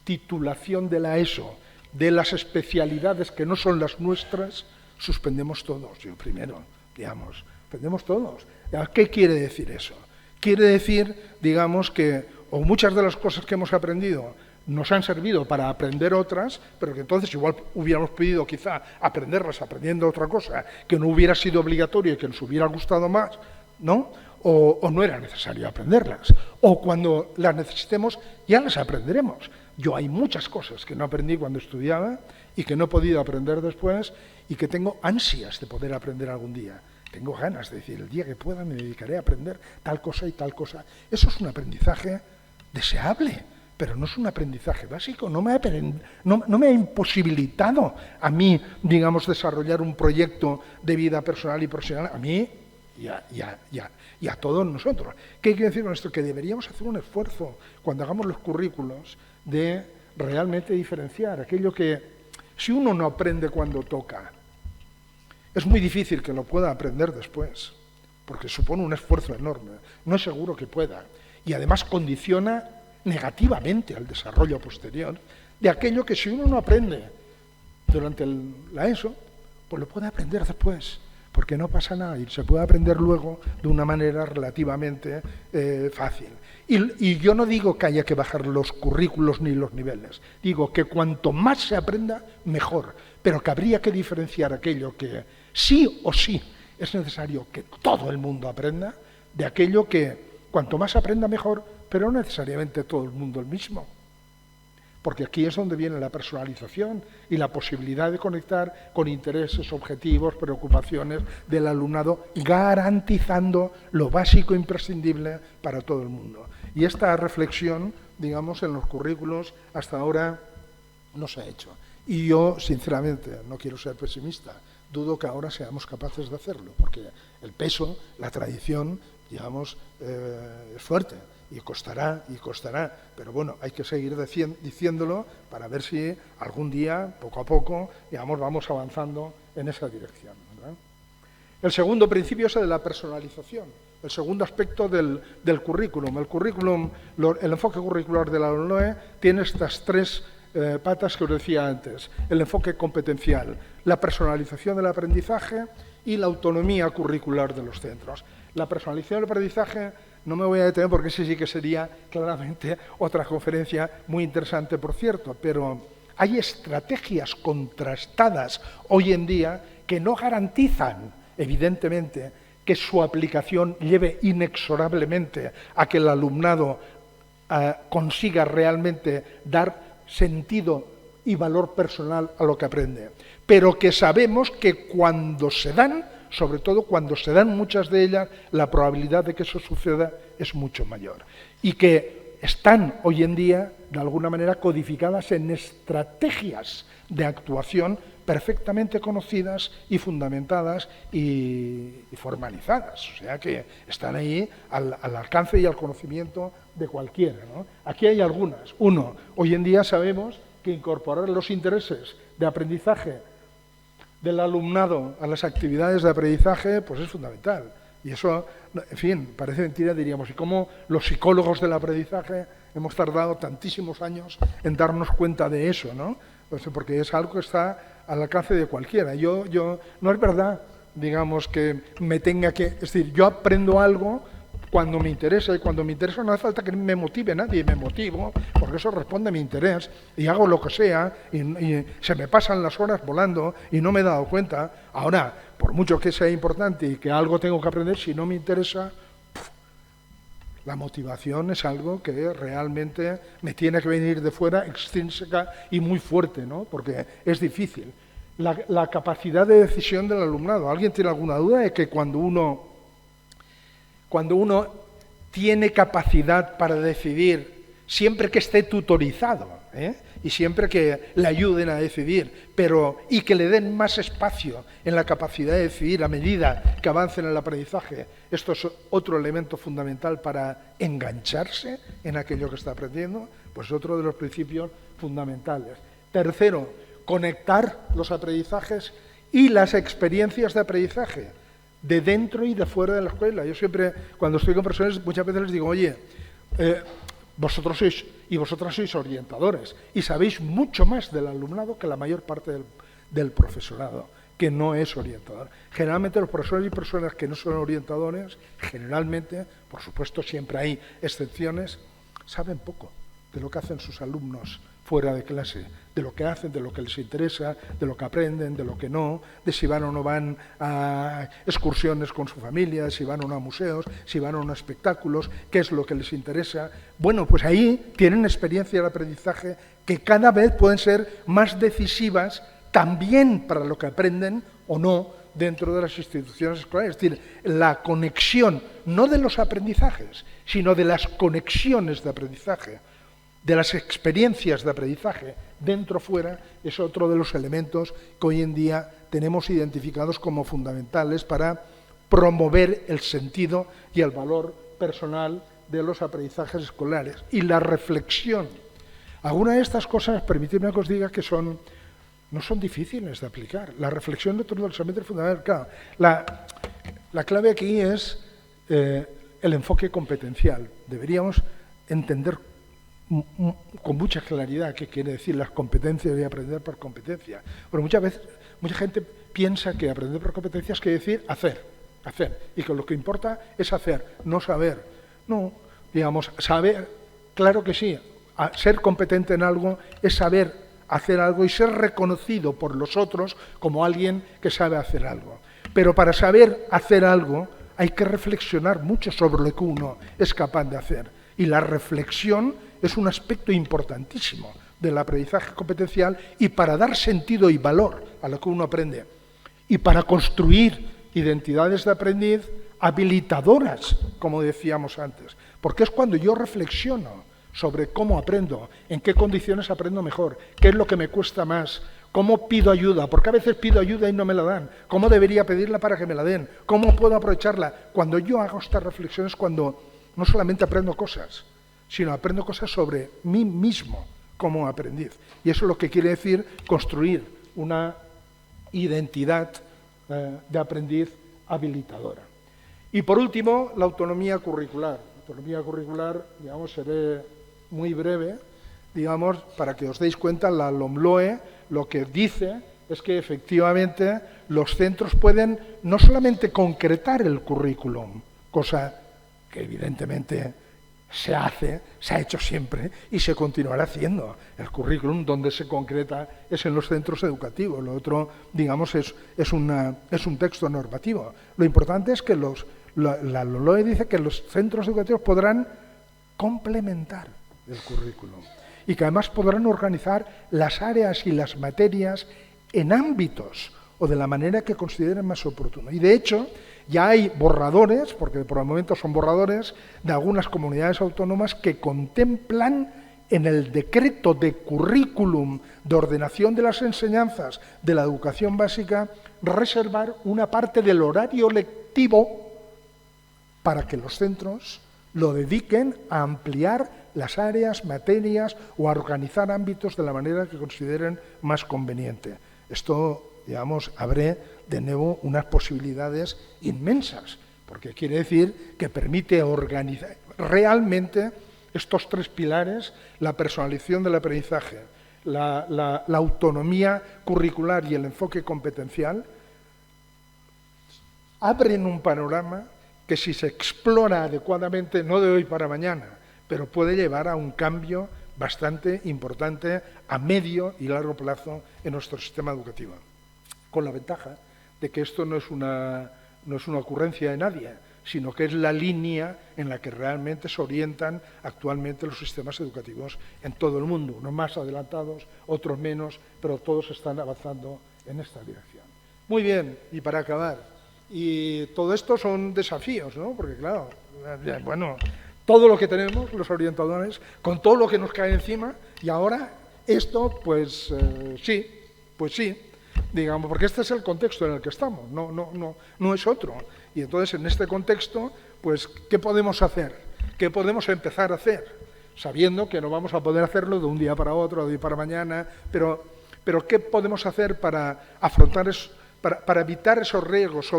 Speaker 6: titulación de la ESO, de las especialidades que no son las nuestras, suspendemos todos. Yo primero, digamos, suspendemos todos. ¿Qué quiere decir eso? Quiere decir, digamos, que o muchas de las cosas que hemos aprendido nos han servido para aprender otras, pero que entonces igual hubiéramos podido quizá aprenderlas aprendiendo otra cosa, que no hubiera sido obligatorio y que nos hubiera gustado más, ¿no? O no era necesario aprenderlas. O cuando las necesitemos, ya las aprenderemos. Yo hay muchas cosas que no aprendí cuando estudiaba y que no he podido aprender después y que tengo ansias de poder aprender algún día. Tengo ganas de decir, el día que pueda me dedicaré a aprender tal cosa y tal cosa. Eso es un aprendizaje deseable, pero no es un aprendizaje básico. No me ha imposibilitado a mí, digamos, desarrollar un proyecto de vida personal y profesional. A mí y a todos nosotros. ¿Qué quiere decir con esto? Que deberíamos hacer un esfuerzo cuando hagamos los currículos de realmente diferenciar aquello que, si uno no aprende cuando toca, es muy difícil que lo pueda aprender después, porque supone un esfuerzo enorme. No es seguro que pueda. Y además condiciona negativamente al desarrollo posterior de aquello que si uno no aprende durante la ESO, pues lo puede aprender después, porque no pasa nada y se puede aprender luego de una manera relativamente fácil. Y yo no digo que haya que bajar los currículos ni los niveles, digo que cuanto más se aprenda, mejor, pero que habría que diferenciar aquello que sí o sí es necesario que todo el mundo aprenda, de aquello que cuanto más aprenda mejor, pero no necesariamente todo el mundo el mismo. Porque aquí es donde viene la personalización y la posibilidad de conectar con intereses, objetivos, preocupaciones del alumnado, garantizando lo básico e imprescindible para todo el mundo. Y esta reflexión, digamos, en los currículos hasta ahora no se ha hecho. Y yo, sinceramente, no quiero ser pesimista, dudo que ahora seamos capaces de hacerlo, porque el peso, la tradición, digamos, es fuerte. Y costará, pero bueno, hay que seguir diciéndolo para ver si algún día, poco a poco, digamos, vamos avanzando en esa dirección, ¿verdad? El segundo principio es el de la personalización, el segundo aspecto del currículum. El enfoque curricular de la LOE tiene estas tres patas que os decía antes: el enfoque competencial, la personalización del aprendizaje y la autonomía curricular de los centros. La personalización del aprendizaje no me voy a detener porque ese sí que sería claramente otra conferencia muy interesante, por cierto, pero hay estrategias contrastadas hoy en día que no garantizan, evidentemente, que su aplicación lleve inexorablemente a que el alumnado consiga realmente dar sentido y valor personal a lo que aprende, pero que sabemos que cuando se dan, sobre todo cuando se dan muchas de ellas, la probabilidad de que eso suceda es mucho mayor. Y que están hoy en día, de alguna manera, codificadas en estrategias de actuación perfectamente conocidas y fundamentadas y formalizadas. O sea que están ahí al alcance y al conocimiento de cualquiera, ¿no? Aquí hay algunas. Uno, hoy en día sabemos que incorporar los intereses de aprendizaje del alumnado a las actividades de aprendizaje pues es fundamental. Y eso, en fin, parece mentira, diríamos, y cómo los psicólogos del aprendizaje hemos tardado tantísimos años en darnos cuenta de eso, ¿no? Porque es algo que está al alcance de cualquiera. Yo no es verdad, digamos, que me tenga que... Es decir, yo aprendo algo cuando me interesa, y cuando me interesa no hace falta que me motive nadie, me motivo, porque eso responde a mi interés, y hago lo que sea, y se me pasan las horas volando, y no me he dado cuenta. Ahora, por mucho que sea importante y que algo tengo que aprender, si no me interesa, la motivación es algo que realmente me tiene que venir de fuera, extrínseca y muy fuerte, ¿no? Porque es difícil. La capacidad de decisión del alumnado. ¿Alguien tiene alguna duda de que cuando uno tiene capacidad para decidir, siempre que esté tutorizado, y siempre que le ayuden a decidir, y que le den más espacio en la capacidad de decidir a medida que avance en el aprendizaje, esto es otro elemento fundamental para engancharse en aquello que está aprendiendo, pues otro de los principios fundamentales. Tercero, conectar los aprendizajes y las experiencias de aprendizaje de dentro y de fuera de la escuela. Yo siempre, cuando estoy con profesores, muchas veces les digo, oye, vosotros sois y vosotras sois orientadores y sabéis mucho más del alumnado que la mayor parte del profesorado, que no es orientador. Generalmente los profesores y personas que no son orientadores, generalmente, por supuesto siempre hay excepciones, saben poco de lo que hacen sus alumnos fuera de clase, de lo que hacen, de lo que les interesa, de lo que aprenden, de lo que no, de si van o no van a excursiones con su familia, si van o no a museos, si van o no a espectáculos, qué es lo que les interesa. Bueno, pues ahí tienen experiencia de aprendizaje que cada vez pueden ser más decisivas también para lo que aprenden o no dentro de las instituciones escolares. Es decir, la conexión, no de los aprendizajes, sino de las conexiones de aprendizaje, de las experiencias de aprendizaje dentro-fuera, es otro de los elementos que hoy en día tenemos identificados como fundamentales para promover el sentido y el valor personal de los aprendizajes escolares. Y la reflexión. Algunas de estas cosas, permitidme que os diga que no son difíciles de aplicar. La reflexión de todo el examen es fundamental. Claro, la clave aquí es el enfoque competencial. Deberíamos entender con mucha claridad qué quiere decir las competencias y aprender por competencia. Pero muchas veces, mucha gente piensa que aprender por competencias quiere decir hacer, y que lo que importa es hacer, no saber. No, digamos, saber, claro que sí, ser competente en algo es saber hacer algo y ser reconocido por los otros como alguien que sabe hacer algo. Pero para saber hacer algo hay que reflexionar mucho sobre lo que uno es capaz de hacer. Y la reflexión es un aspecto importantísimo del aprendizaje competencial y para dar sentido y valor a lo que uno aprende y para construir identidades de aprendiz habilitadoras, como decíamos antes, porque es cuando yo reflexiono sobre cómo aprendo, en qué condiciones aprendo mejor, qué es lo que me cuesta más, cómo pido ayuda, porque a veces pido ayuda y no me la dan, cómo debería pedirla para que me la den, cómo puedo aprovecharla. Cuando yo hago estas reflexiones, cuando no solamente aprendo cosas, sino aprendo cosas sobre mí mismo como aprendiz. Y eso es lo que quiere decir construir una identidad de aprendiz habilitadora. Y por último, la autonomía curricular. La autonomía curricular, digamos, seré muy breve, digamos, para que os deis cuenta, la LOMLOE lo que dice es que efectivamente los centros pueden no solamente concretar el currículum, cosa que evidentemente se ha hecho siempre y se continuará haciendo. El currículum donde se concreta es en los centros educativos, lo otro, digamos, es un texto normativo. Lo importante es que la LOE dice que los centros educativos podrán complementar el currículum y que además podrán organizar las áreas y las materias en ámbitos o de la manera que consideren más oportuno. Y de hecho, ya hay borradores, porque por el momento son borradores, de algunas comunidades autónomas que contemplan en el decreto de currículum de ordenación de las enseñanzas de la educación básica reservar una parte del horario lectivo para que los centros lo dediquen a ampliar las áreas, materias o a organizar ámbitos de la manera que consideren más conveniente. Esto, digamos, abre de nuevo unas posibilidades inmensas, porque quiere decir que permite organizar realmente estos tres pilares: la personalización del aprendizaje, la autonomía curricular y el enfoque competencial, abren un panorama que, si se explora adecuadamente, no de hoy para mañana, pero puede llevar a un cambio bastante importante a medio y largo plazo en nuestro sistema educativo, con la ventaja de que esto no es una ocurrencia de nadie, sino que es la línea en la que realmente se orientan actualmente los sistemas educativos en todo el mundo, unos más adelantados, otros menos, pero todos están avanzando en esta dirección. Muy bien, y para acabar, y todo esto son desafíos, ¿no? Porque claro, bueno, todo lo que tenemos, los orientadores, con todo lo que nos cae encima, y ahora esto, pues sí, digamos, porque este es el contexto en el que estamos, no es otro. Y entonces, en este contexto, pues, ¿qué podemos hacer? ¿Qué podemos empezar a hacer? Sabiendo que no vamos a poder hacerlo de un día para otro, de hoy para mañana, pero ¿qué podemos hacer para afrontar eso? Para evitar esos riesgos,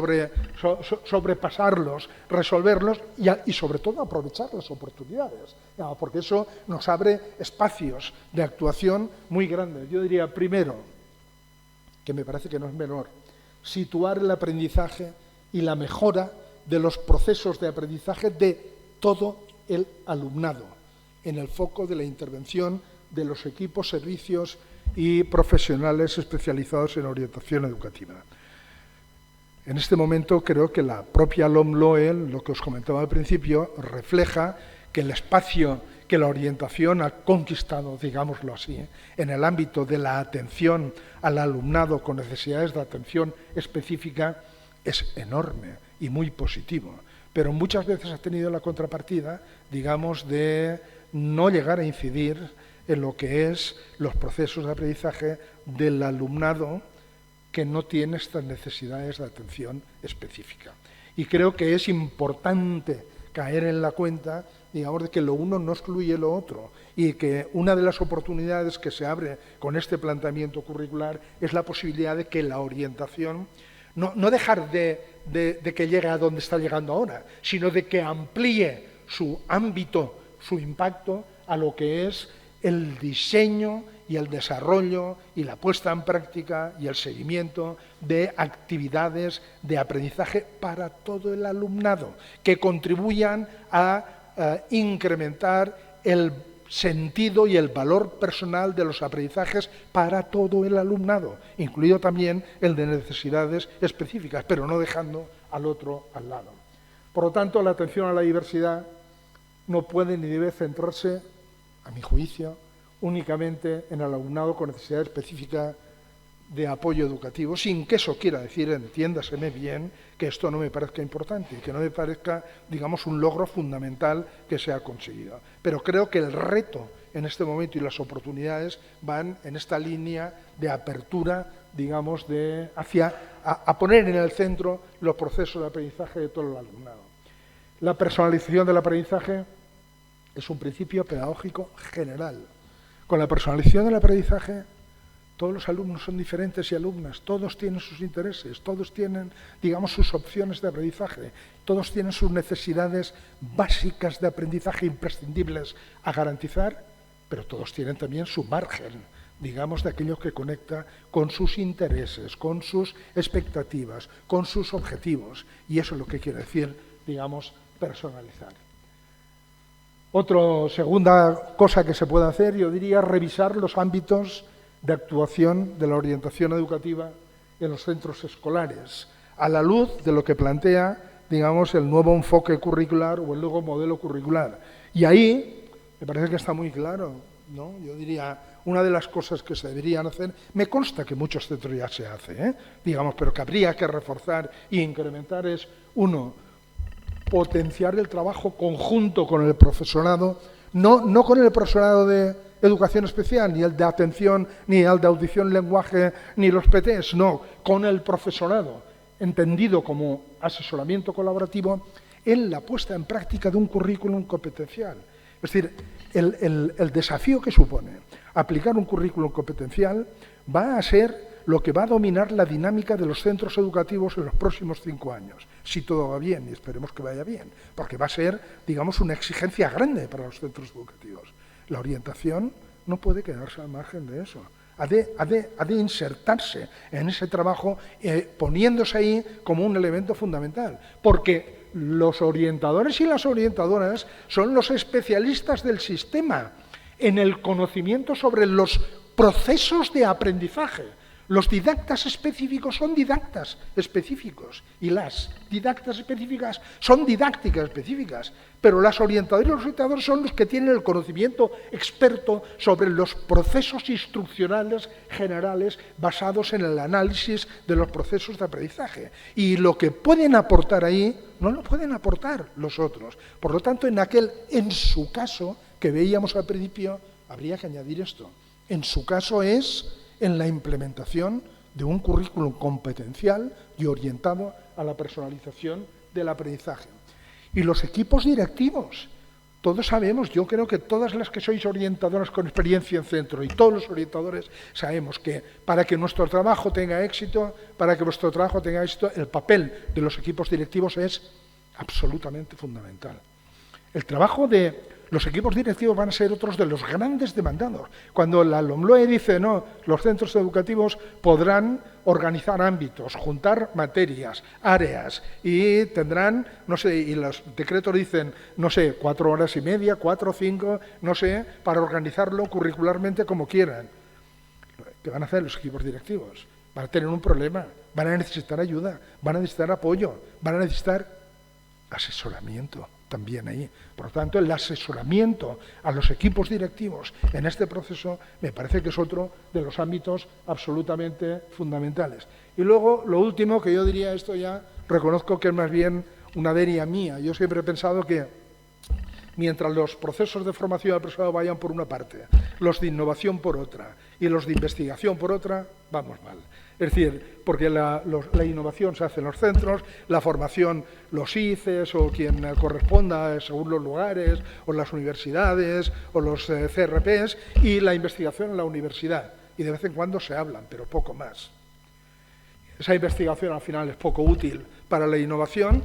Speaker 6: sobrepasarlos, resolverlos y sobre todo aprovechar las oportunidades, porque eso nos abre espacios de actuación muy grandes. Yo diría, primero, que me parece que no es menor, situar el aprendizaje y la mejora de los procesos de aprendizaje de todo el alumnado en el foco de la intervención de los equipos, servicios y profesionales especializados en orientación educativa. En este momento creo que la propia LOMLOE, lo que os comentaba al principio, refleja que el espacio que la orientación ha conquistado, digámoslo así, en el ámbito de la atención al alumnado con necesidades de atención específica es enorme y muy positivo, pero muchas veces ha tenido la contrapartida, digamos, de no llegar a incidir en lo que es los procesos de aprendizaje del alumnado que no tiene estas necesidades de atención específica. Y creo que es importante caer en la cuenta, digamos, de que lo uno no excluye lo otro y que una de las oportunidades que se abre con este planteamiento curricular es la posibilidad de que la orientación no dejar de que llegue a donde está llegando ahora, sino de que amplíe su ámbito, su impacto a lo que es el diseño y el desarrollo y la puesta en práctica y el seguimiento de actividades de aprendizaje para todo el alumnado, que contribuyan a incrementar el sentido y el valor personal de los aprendizajes para todo el alumnado, incluido también el de necesidades específicas, pero no dejando al otro al lado. Por lo tanto, la atención a la diversidad no puede ni debe centrarse, a mi juicio, únicamente en el alumnado con necesidad específica de apoyo educativo, sin que eso quiera decir, entiéndaseme bien, que esto no me parezca importante y que no me parezca, digamos, un logro fundamental que se ha conseguido. Pero creo que el reto en este momento y las oportunidades van en esta línea de apertura, digamos, a poner en el centro los procesos de aprendizaje de todo el alumnado. La personalización del aprendizaje es un principio pedagógico general. Con la personalización del aprendizaje, Todos los alumnos son diferentes y alumnas, todos tienen sus intereses, todos tienen, digamos, sus opciones de aprendizaje, todos tienen sus necesidades básicas de aprendizaje imprescindibles a garantizar, pero todos tienen también su margen, digamos, de aquello que conecta con sus intereses, con sus expectativas, con sus objetivos, y eso es lo que quiere decir, digamos, personalizar. Otra segunda cosa que se puede hacer, yo diría, revisar los ámbitos de actuación de la orientación educativa en los centros escolares, a la luz de lo que plantea, digamos, el nuevo enfoque curricular o el nuevo modelo curricular. Y ahí me parece que está muy claro, ¿no? Yo diría, una de las cosas que se deberían hacer, me consta que muchos centros ya se hace, digamos, pero que habría que reforzar e incrementar es, uno, potenciar el trabajo conjunto con el profesorado, no con el profesorado de educación especial, ni el de atención, ni el de audición, lenguaje, ni los PTs, no, con el profesorado, entendido como asesoramiento colaborativo en la puesta en práctica de un currículum competencial. Es decir, el desafío que supone aplicar un currículum competencial va a ser lo que va a dominar la dinámica de los centros educativos en los próximos 5 años, si todo va bien, y esperemos que vaya bien, porque va a ser, digamos, una exigencia grande para los centros educativos. La orientación no puede quedarse al margen de eso. Ha de insertarse en ese trabajo, poniéndose ahí como un elemento fundamental, porque los orientadores y las orientadoras son los especialistas del sistema en el conocimiento sobre los procesos de aprendizaje. Los didactas específicos son didactas específicos y las didactas específicas son didácticas específicas, pero las orientadoras y los orientadores son los que tienen el conocimiento experto sobre los procesos instruccionales generales basados en el análisis de los procesos de aprendizaje. Y lo que pueden aportar ahí no lo pueden aportar los otros. Por lo tanto, en su caso, que veíamos al principio, habría que añadir esto. En su caso es en la implementación de un currículum competencial y orientado a la personalización del aprendizaje. Y los equipos directivos, todos sabemos, yo creo que todas las que sois orientadoras con experiencia en centro y todos los orientadores sabemos que para que nuestro trabajo tenga éxito, el papel de los equipos directivos es absolutamente fundamental. El trabajo de los equipos directivos van a ser otros de los grandes demandados. Cuando la LOMLOE dice, no, los centros educativos podrán organizar ámbitos, juntar materias, áreas, y tendrán, no sé, y los decretos dicen, no sé, 4 horas y media, 4 o 5, no sé, para organizarlo curricularmente como quieran. ¿Qué van a hacer los equipos directivos? Van a tener un problema, van a necesitar ayuda, van a necesitar apoyo, van a necesitar asesoramiento también ahí. Por lo tanto, el asesoramiento a los equipos directivos en este proceso me parece que es otro de los ámbitos absolutamente fundamentales. Y luego, lo último que yo diría, esto ya reconozco que es más bien una denia mía. Yo siempre he pensado que mientras los procesos de formación del profesorado vayan por una parte, los de innovación por otra y los de investigación por otra, vamos mal. Es decir, porque la innovación se hace en los centros, la formación los ICES o quien corresponda según los lugares, o las universidades, o los CRPs, y la investigación en la universidad. Y de vez en cuando se hablan, pero poco más. Esa investigación al final es poco útil para la innovación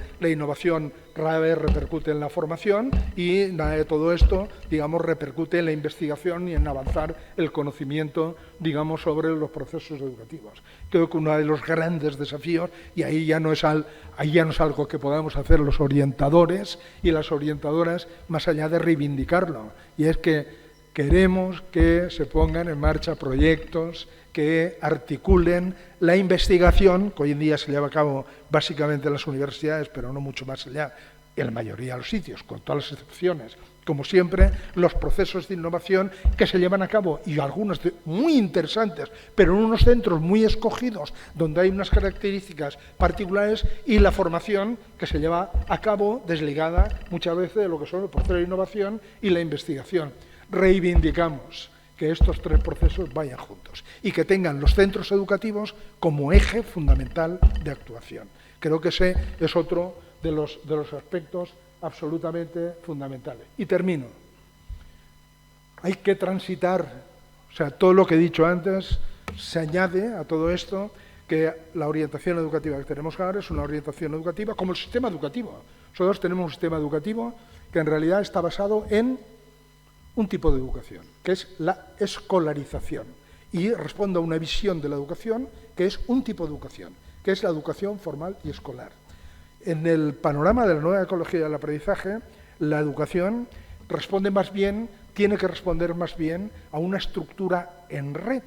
Speaker 6: rara vez repercute en la formación y nada de todo esto, digamos, repercute en la investigación y en avanzar el conocimiento, digamos, sobre los procesos educativos. Creo que uno de los grandes desafíos, y ahí ya no es algo que podamos hacer los orientadores y las orientadoras, más allá de reivindicarlo, y es que queremos que se pongan en marcha proyectos que articulen la investigación, que hoy en día se lleva a cabo básicamente en las universidades, pero no mucho más allá, en la mayoría de los sitios, con todas las excepciones. Como siempre, los procesos de innovación que se llevan a cabo, y algunos muy interesantes, pero en unos centros muy escogidos, donde hay unas características particulares, y la formación que se lleva a cabo desligada muchas veces de lo que son el proceso de innovación y la investigación. Reivindicamos que estos tres procesos vayan juntos y que tengan los centros educativos como eje fundamental de actuación. Creo que ese es otro de los aspectos absolutamente fundamentales. Y termino. Hay que transitar, o sea, todo lo que he dicho antes Se añade a todo esto que la orientación educativa que tenemos ahora es una orientación educativa como el sistema educativo. Nosotros tenemos un sistema educativo que en realidad está basado en un tipo de educación, que es la escolarización, y responde a una visión de la educación que es un tipo de educación, que es la educación formal y escolar. En el panorama de la nueva ecología del aprendizaje, la educación tiene que responder más bien a una estructura en red,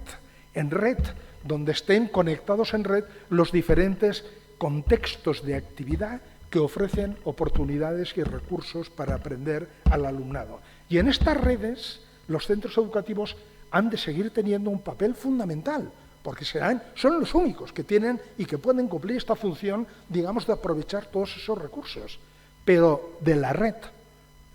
Speaker 6: donde estén conectados en red los diferentes contextos de actividad que ofrecen oportunidades y recursos para aprender al alumnado. Y en estas redes, los centros educativos han de seguir teniendo un papel fundamental, porque son los únicos que tienen y que pueden cumplir esta función, digamos, de aprovechar todos esos recursos, pero de la red.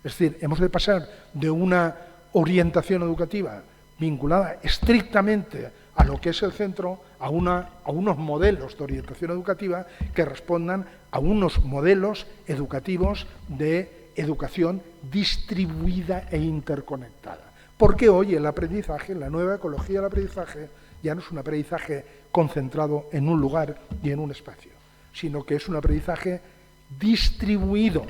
Speaker 6: Es decir, hemos de pasar de una orientación educativa vinculada estrictamente a lo que es el centro, a unos modelos de orientación educativa que respondan a unos modelos educativos de educación distribuida e interconectada. Porque hoy el aprendizaje, la nueva ecología del aprendizaje, ya no es un aprendizaje concentrado en un lugar y en un espacio, sino que es un aprendizaje distribuido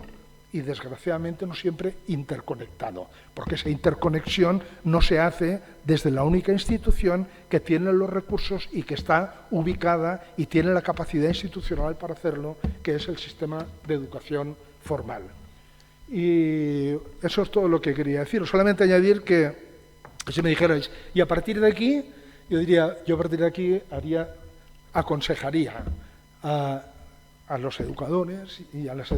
Speaker 6: y, desgraciadamente, no siempre interconectado, porque esa interconexión no se hace desde la única institución que tiene los recursos y que está ubicada y tiene la capacidad institucional para hacerlo, que es el sistema de educación formal. Y eso es todo lo que quería decir. Solamente añadir que si me dijerais, y a partir de aquí, yo a partir de aquí aconsejaría a los educadores y a las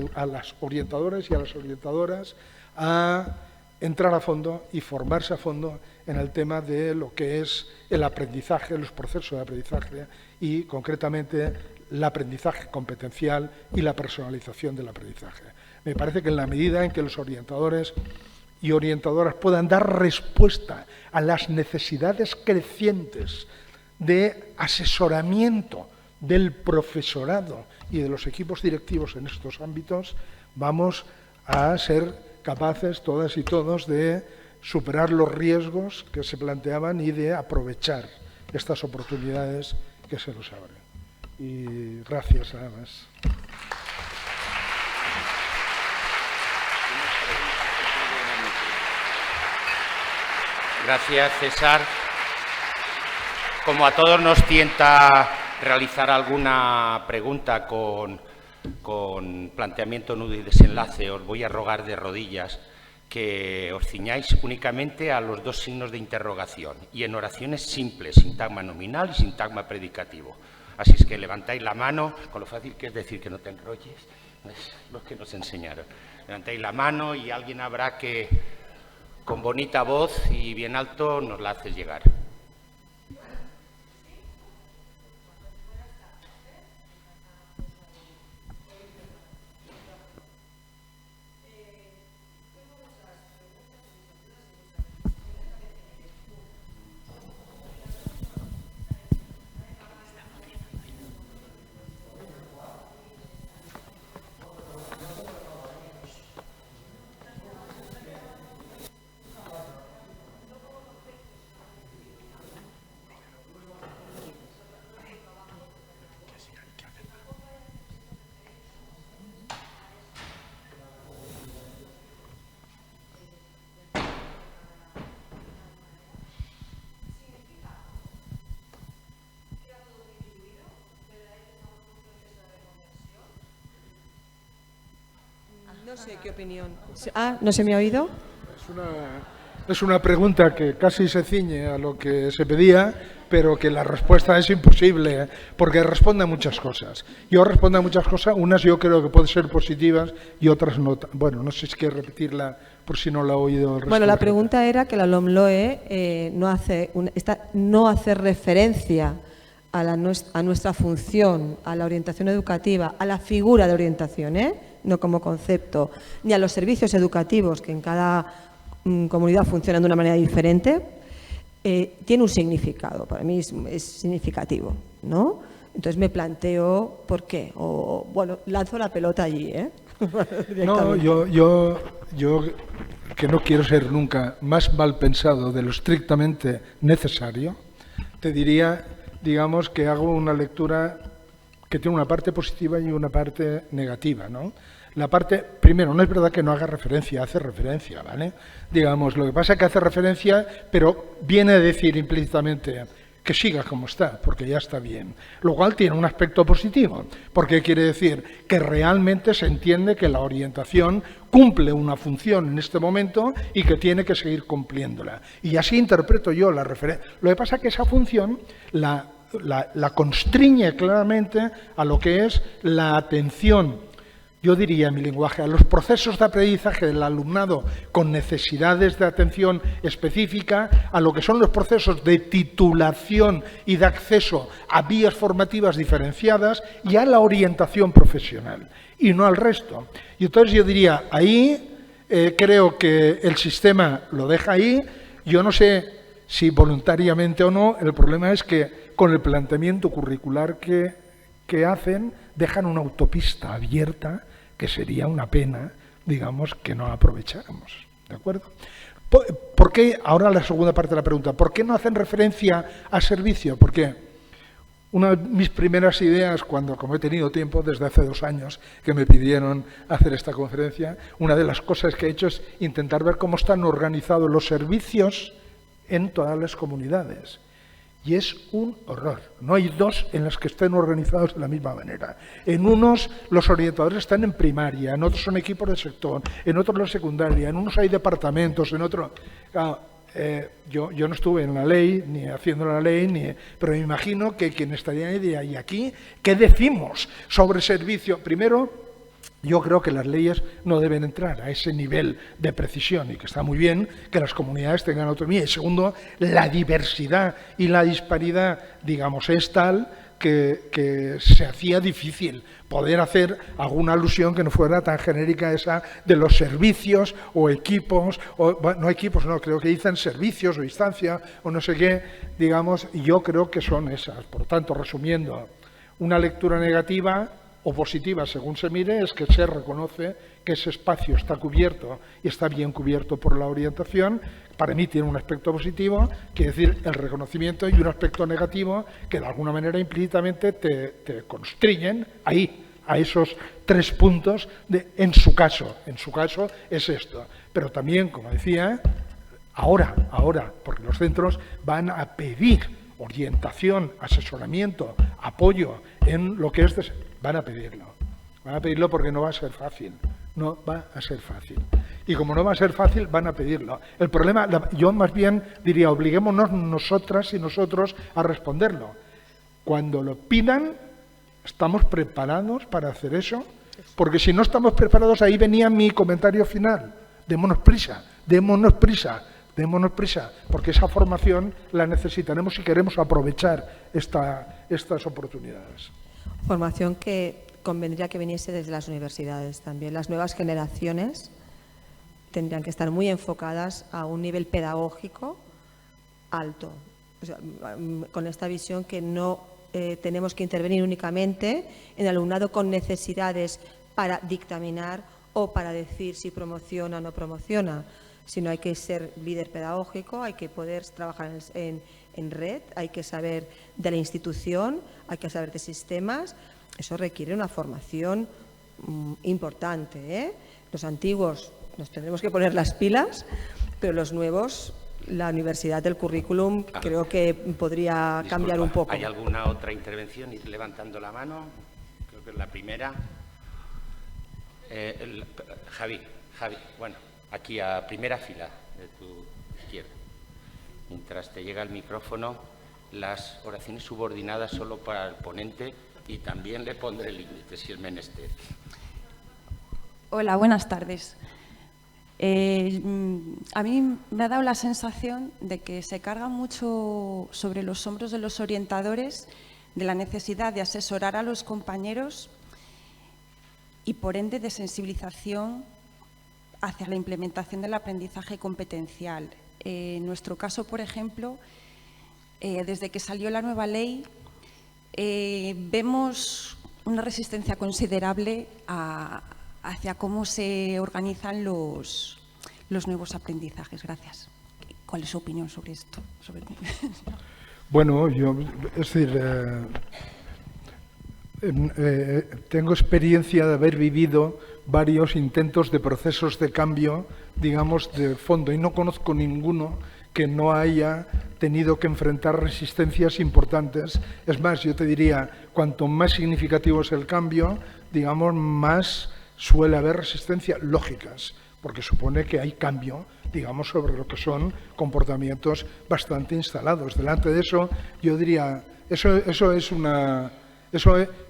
Speaker 6: orientadoras y a las orientadoras a entrar a fondo y formarse a fondo en el tema de lo que es el aprendizaje, los procesos de aprendizaje y, concretamente, el aprendizaje competencial y la personalización del aprendizaje. Me parece que en la medida en que los orientadores y orientadoras puedan dar respuesta a las necesidades crecientes de asesoramiento del profesorado y de los equipos directivos en estos ámbitos, vamos a ser capaces todas y todos de superar los riesgos que se planteaban y de aprovechar estas oportunidades que se nos abren. Y gracias, además.
Speaker 5: Gracias, César. Como a todos nos tienta realizar alguna pregunta con planteamiento, nudo y desenlace, os voy a rogar de rodillas que os ciñáis únicamente a los dos signos de interrogación y en oraciones simples, sintagma nominal y sintagma predicativo. Así es que levantáis la mano, con lo fácil que es decir que no te enrolles, es lo que nos enseñaron. Levantáis la mano y alguien habrá que, con bonita voz y bien alto, nos la haces llegar.
Speaker 7: No sé qué opinión. ¿No se me ha oído?
Speaker 6: Es una pregunta que casi se ciñe a lo que se pedía, pero que la respuesta es imposible, porque responde a muchas cosas. Yo respondo a muchas cosas, unas yo creo que pueden ser positivas y otras no. Bueno, no sé si quiero repetirla por si no la ha oído el resto.
Speaker 7: Bueno, la pregunta era que la LOMLOE no hace referencia a nuestra función, a la orientación educativa, a la figura de orientación, no como concepto, ni a los servicios educativos, que en cada comunidad funcionan de una manera diferente, tiene un significado, para mí es significativo, ¿no? Entonces me planteo por qué, o bueno, lanzo la pelota allí,
Speaker 6: No, yo que no quiero ser nunca más mal pensado de lo estrictamente necesario, te diría, digamos, que hago una lectura que tiene una parte positiva y una parte negativa, ¿no? La parte, primero, no es verdad que no haga referencia, hace referencia, ¿vale? Digamos, lo que pasa es que hace referencia, pero viene a decir implícitamente que siga como está, porque ya está bien. Lo cual tiene un aspecto positivo, porque quiere decir que realmente se entiende que la orientación cumple una función en este momento y que tiene que seguir cumpliéndola. Y así interpreto yo la referencia. Lo que pasa es que esa función la constriñe claramente a lo que es la atención, yo diría en mi lenguaje, a los procesos de aprendizaje del alumnado con necesidades de atención específica, a lo que son los procesos de titulación y de acceso a vías formativas diferenciadas y a la orientación profesional, y no al resto. Y entonces yo diría, ahí creo que el sistema lo deja ahí. Yo no sé si voluntariamente o no, el problema es que con el planteamiento curricular que hacen, dejan una autopista abierta que sería una pena, digamos, que no aprovecháramos. ¿De acuerdo? ¿Por qué? Ahora la segunda parte de la pregunta. ¿Por qué no hacen referencia a servicio? Porque una de mis primeras ideas, como he tenido tiempo, desde hace 2 años que me pidieron hacer esta conferencia, una de las cosas que he hecho es intentar ver cómo están organizados los servicios en todas las comunidades. Y es un horror. No hay 2 en las que estén organizados de la misma manera. En unos los orientadores están en primaria, en otros son equipos de sector, en otros la secundaria, en unos hay departamentos, en otros... Claro, yo no estuve en la ley, ni haciendo la ley, pero me imagino que quien estaría ahí diría, ¿y aquí qué decimos sobre servicio? Primero, yo creo que las leyes no deben entrar a ese nivel de precisión y que está muy bien que las comunidades tengan autonomía. Y segundo, la diversidad y la disparidad, digamos, es tal que se hacía difícil poder hacer alguna alusión que no fuera tan genérica esa de los servicios o equipos, o bueno, no equipos, no, creo que dicen servicios o instancia o no sé qué, digamos, y yo creo que son esas. Por tanto, resumiendo, una lectura negativa o positiva, según se mire, es que se reconoce que ese espacio está cubierto y está bien cubierto por la orientación. Para mí tiene un aspecto positivo, quiere decir el reconocimiento, y un aspecto negativo que de alguna manera implícitamente te constriñen ahí, a esos 3 puntos en su caso es esto. Pero también, como decía, ahora, porque los centros van a pedir orientación, asesoramiento, apoyo en lo que es... Van a pedirlo porque no va a ser fácil, Y como no va a ser fácil, van a pedirlo. El problema, yo más bien diría, obliguémonos nosotras y nosotros a responderlo. Cuando lo pidan, ¿estamos preparados para hacer eso? Porque si no estamos preparados, ahí venía mi comentario final. Démonos prisa, porque esa formación la necesitaremos si queremos aprovechar estas oportunidades.
Speaker 7: Formación que convendría que viniese desde las universidades también. Las nuevas generaciones tendrían que estar muy enfocadas a un nivel pedagógico alto. O sea, con esta visión que no tenemos que intervenir únicamente en el alumnado con necesidades para dictaminar o para decir si promociona o no promociona, sino hay que ser líder pedagógico, hay que poder trabajar en red, hay que saber de la institución, hay que saber de sistemas. Eso requiere una formación importante, ¿eh? Los antiguos nos tendremos que poner las pilas, pero los nuevos, la universidad del currículum creo que podría cambiar un poco.
Speaker 5: ¿Hay alguna otra intervención? Ir levantando la mano, creo que es la primera. Javi, bueno, aquí a primera fila de tu izquierda. Mientras te llega el micrófono, las oraciones subordinadas solo para el ponente y también le pondré límite si es menester.
Speaker 8: Hola, buenas tardes. A mí me ha dado la sensación de que se carga mucho sobre los hombros de los orientadores de la necesidad de asesorar a los compañeros y, por ende, de sensibilización hacia la implementación del aprendizaje competencial. En nuestro caso, por ejemplo, desde que salió la nueva ley, vemos una resistencia considerable hacia cómo se organizan los nuevos aprendizajes. Gracias. ¿Cuál es su opinión sobre esto?
Speaker 6: Bueno, es decir, tengo experiencia de haber vivido varios intentos de procesos de cambio, digamos, de fondo, y no conozco ninguno que no haya tenido que enfrentar resistencias importantes. Es más, yo te diría, cuanto más significativo es el cambio, digamos, más suele haber resistencias lógicas, porque supone que hay cambio, digamos, sobre lo que son comportamientos bastante instalados. Delante de eso, yo diría, eso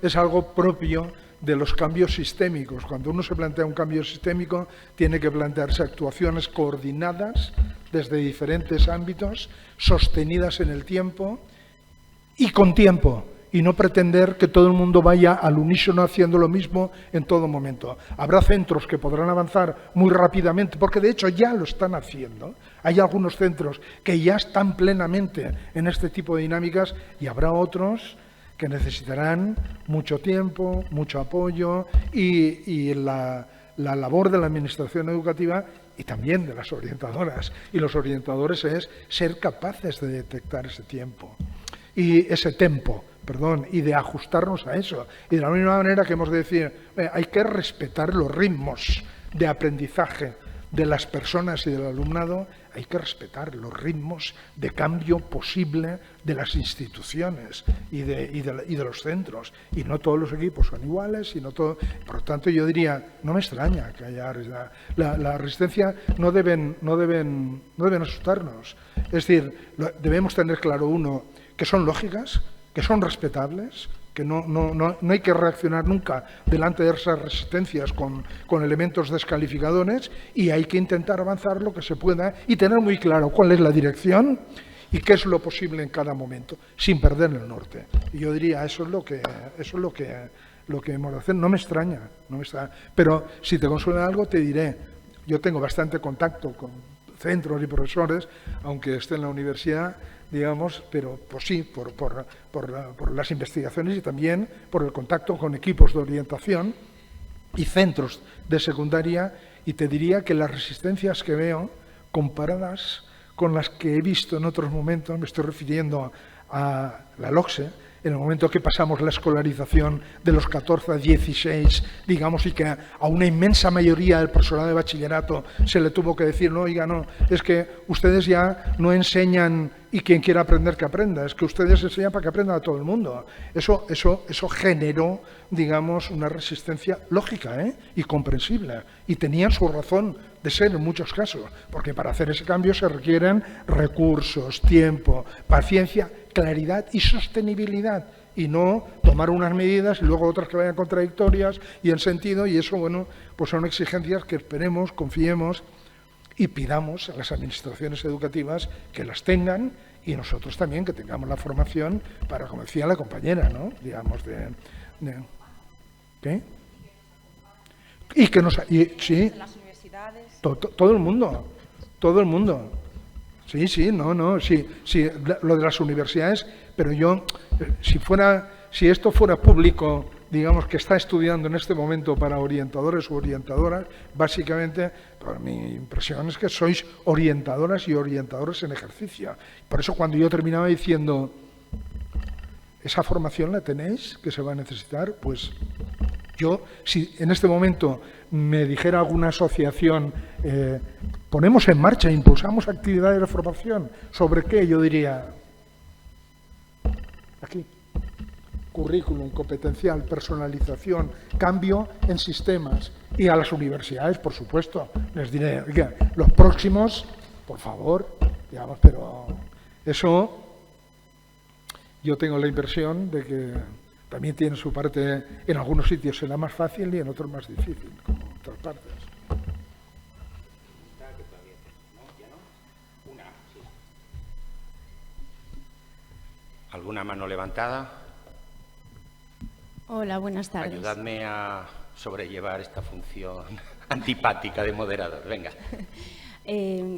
Speaker 6: es algo propio de los cambios sistémicos. Cuando uno se plantea un cambio sistémico, tiene que plantearse actuaciones coordinadas desde diferentes ámbitos, sostenidas en el tiempo y con tiempo, y no pretender que todo el mundo vaya al unísono haciendo lo mismo en todo momento. Habrá centros que podrán avanzar muy rápidamente, porque de hecho ya lo están haciendo. Hay algunos centros que ya están plenamente en este tipo de dinámicas y habrá otros que necesitarán mucho tiempo, mucho apoyo y la labor de la Administración educativa y también de las orientadoras. Y los orientadores es ser capaces de detectar ese tiempo y ese tempo, y de ajustarnos a eso. Y de la misma manera que hemos de decir, hay que respetar los ritmos de aprendizaje de las personas y del alumnado, hay que respetar los ritmos de cambio posible de las instituciones y de los centros. Y no todos los equipos son iguales, y no todo. Por lo tanto, yo diría, no me extraña que haya la resistencia, no deben asustarnos. Es decir, debemos tener claro, uno, que son lógicas, que son respetables, que no hay que reaccionar nunca delante de esas resistencias con elementos descalificadores, y hay que intentar avanzar lo que se pueda y tener muy claro cuál es la dirección y qué es lo posible en cada momento, sin perder el norte. Y yo diría, eso es lo que hemos de hacer. No me extraña, pero si te consuela algo, te diré, yo tengo bastante contacto con centros y profesores, aunque esté en la universidad, digamos, pero pues sí, por las investigaciones y también por el contacto con equipos de orientación y centros de secundaria, y te diría que las resistencias que veo, comparadas con las que he visto en otros momentos, me estoy refiriendo a la LOCSE, en el momento que pasamos la escolarización de los 14 a 16, digamos, y que a una inmensa mayoría del profesorado de bachillerato se le tuvo que decir, no, oiga, no, es que ustedes ya no enseñan y quien quiera aprender que aprenda, es que ustedes enseñan para que aprenda a todo el mundo. Eso generó, digamos, una resistencia lógica y comprensible, y tenían su razón de ser en muchos casos, porque para hacer ese cambio se requieren recursos, tiempo, paciencia, claridad y sostenibilidad, y no tomar unas medidas y luego otras que vayan contradictorias y en sentido, y eso, bueno, pues son exigencias que esperemos, confiemos y pidamos a las administraciones educativas que las tengan, y nosotros también que tengamos la formación para, como decía la compañera, ¿no?, digamos, ¿qué? Y que nos... sí, las universidades. Todo el mundo. Sí, sí, lo de las universidades, pero yo, si esto fuera público, digamos, que está estudiando en este momento para orientadores u orientadoras, básicamente, por mi impresión es que sois orientadoras y orientadores en ejercicio. Por eso cuando yo terminaba diciendo, ¿esa formación la tenéis que se va a necesitar? Pues yo, si en este momento me dijera alguna asociación, ponemos en marcha, impulsamos actividades de formación, ¿sobre qué? Yo diría, aquí, currículum, competencial, personalización, cambio en sistemas. Y a las universidades, por supuesto, les diré, oiga, los próximos, por favor, digamos, pero eso yo tengo la impresión de que también tiene su parte, en algunos sitios será más fácil y en otros más difícil, como en otras partes.
Speaker 5: ¿Alguna mano levantada?
Speaker 9: Hola, buenas tardes.
Speaker 5: Ayudadme a sobrellevar esta función antipática de moderador. Venga.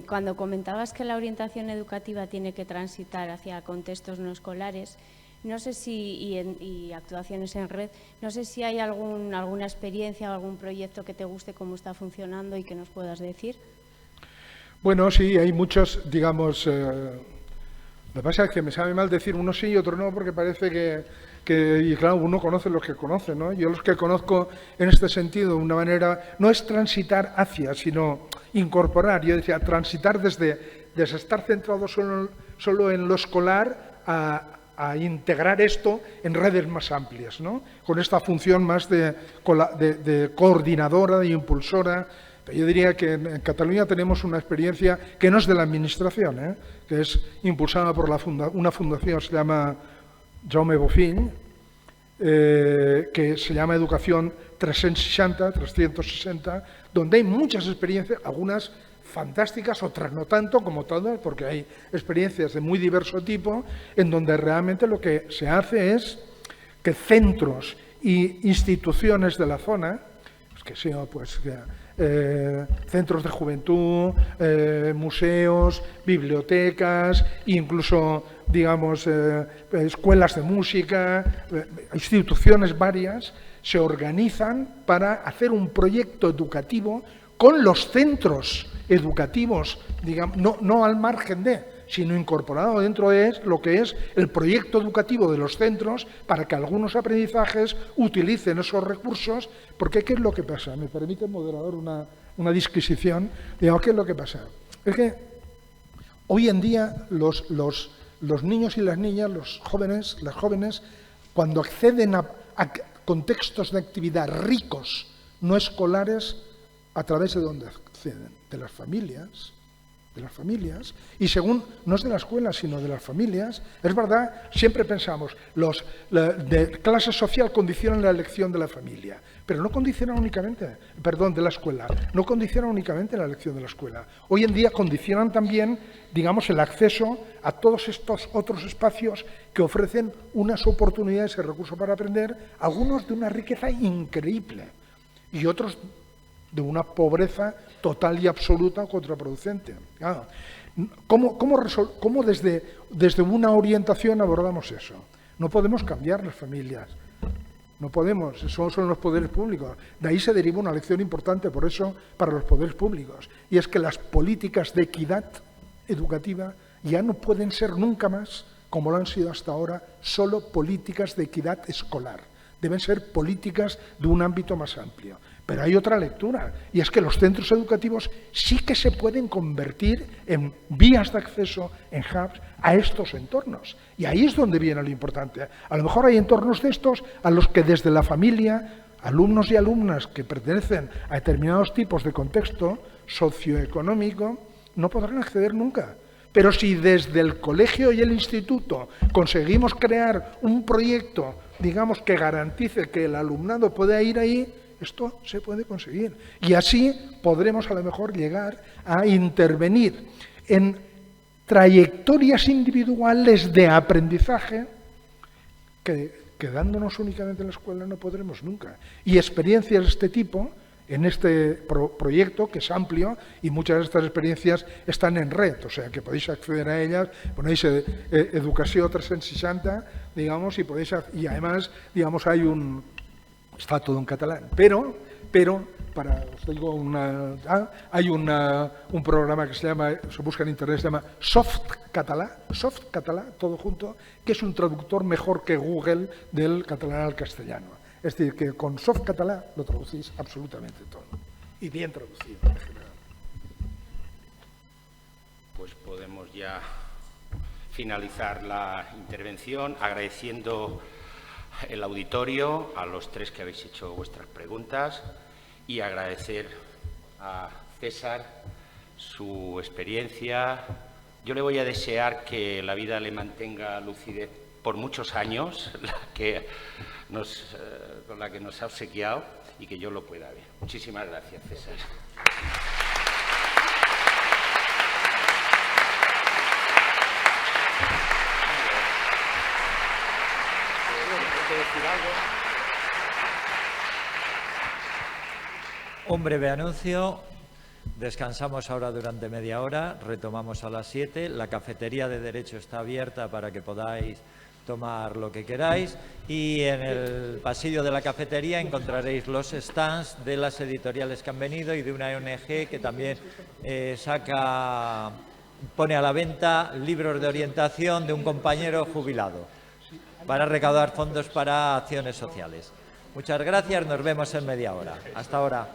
Speaker 9: Cuando comentabas que la orientación educativa tiene que transitar hacia contextos no escolares, no sé si, y actuaciones en red, no sé si hay alguna experiencia o algún proyecto que te guste cómo está funcionando y que nos puedas decir.
Speaker 6: Bueno, sí, hay muchos, digamos, Lo que pasa es que me sabe mal decir uno sí y otro no, porque parece y claro, uno conoce los que conoce, ¿no? Yo los que conozco en este sentido, de una manera, no es transitar hacia, sino incorporar. Yo decía, transitar desde estar centrado solo en lo escolar a integrar esto en redes más amplias, ¿no? Con esta función más de coordinadora, de impulsora. Yo diría que en Cataluña tenemos una experiencia que no es de la Administración, que es impulsada por una fundación que se llama Jaume Bofill, que se llama Educación 360, donde hay muchas experiencias, algunas fantásticas, otras no tanto como todas, porque hay experiencias de muy diverso tipo, en donde realmente lo que se hace es que centros e instituciones de la zona, que sean centros de juventud, museos, bibliotecas, incluso, digamos, escuelas de música, instituciones varias, se organizan para hacer un proyecto educativo con los centros educativos, digamos, no al margen sino incorporado dentro de lo que es el proyecto educativo de los centros para que algunos aprendizajes utilicen esos recursos, porque ¿qué es lo que pasa? Me permite, moderador, una disquisición. Digamos, ¿qué es lo que pasa? Es que hoy en día los niños y las niñas, las jóvenes, cuando acceden a contextos de actividad ricos, no escolares, ¿a través de dónde acceden? De las familias, y según, no es de la escuela, sino de las familias. Es verdad, siempre pensamos, de clase social condicionan la elección de la familia, pero no condicionan únicamente, de la escuela, no condicionan únicamente la elección de la escuela. Hoy en día condicionan también, digamos, el acceso a todos estos otros espacios que ofrecen unas oportunidades y recursos para aprender, algunos de una riqueza increíble y otros de una pobreza total y absoluta contraproducente. Claro. ¿Cómo desde una orientación abordamos eso? No podemos cambiar las familias, no podemos, eso son los poderes públicos. De ahí se deriva una lección importante, por eso, para los poderes públicos, y es que las políticas de equidad educativa ya no pueden ser nunca más, como lo han sido hasta ahora, solo políticas de equidad escolar. Deben ser políticas de un ámbito más amplio. Pero hay otra lectura, y es que los centros educativos sí que se pueden convertir en vías de acceso, en hubs, a estos entornos. Y ahí es donde viene lo importante. A lo mejor hay entornos de estos a los que desde la familia, alumnos y alumnas que pertenecen a determinados tipos de contexto socioeconómico, no podrán acceder nunca. Pero si desde el colegio y el instituto conseguimos crear un proyecto, digamos, que garantice que el alumnado pueda ir ahí, esto se puede conseguir. Y así podremos a lo mejor llegar a intervenir en trayectorias individuales de aprendizaje que quedándonos únicamente en la escuela no podremos nunca. Y experiencias de este tipo, en este proyecto, que es amplio, y muchas de estas experiencias están en red, o sea que podéis acceder a ellas, ponéis Educación 360, digamos, y además, digamos, está todo en catalán, pero os digo hay un programa que se busca en internet, se llama Soft Català, todo junto, que es un traductor mejor que Google del catalán al castellano. Es decir, que con Soft Català lo traducís absolutamente todo, y bien traducido en general.
Speaker 5: Pues podemos ya finalizar la intervención agradeciendo el auditorio, a los tres que habéis hecho vuestras preguntas, y agradecer a César su experiencia. Yo le voy a desear que la vida le mantenga lucidez por muchos años, con la que nos ha obsequiado, y que yo lo pueda ver. Muchísimas gracias, César.
Speaker 10: Decir algo. Un breve anuncio. Descansamos ahora durante media hora, retomamos a las 7. La cafetería de Derecho está abierta para que podáis tomar lo que queráis, y en el pasillo de la cafetería encontraréis los stands de las editoriales que han venido y de una ONG que también saca pone a la venta libros de orientación de un compañero jubilado para recaudar fondos para acciones sociales. Muchas gracias, nos vemos en media hora. Hasta ahora.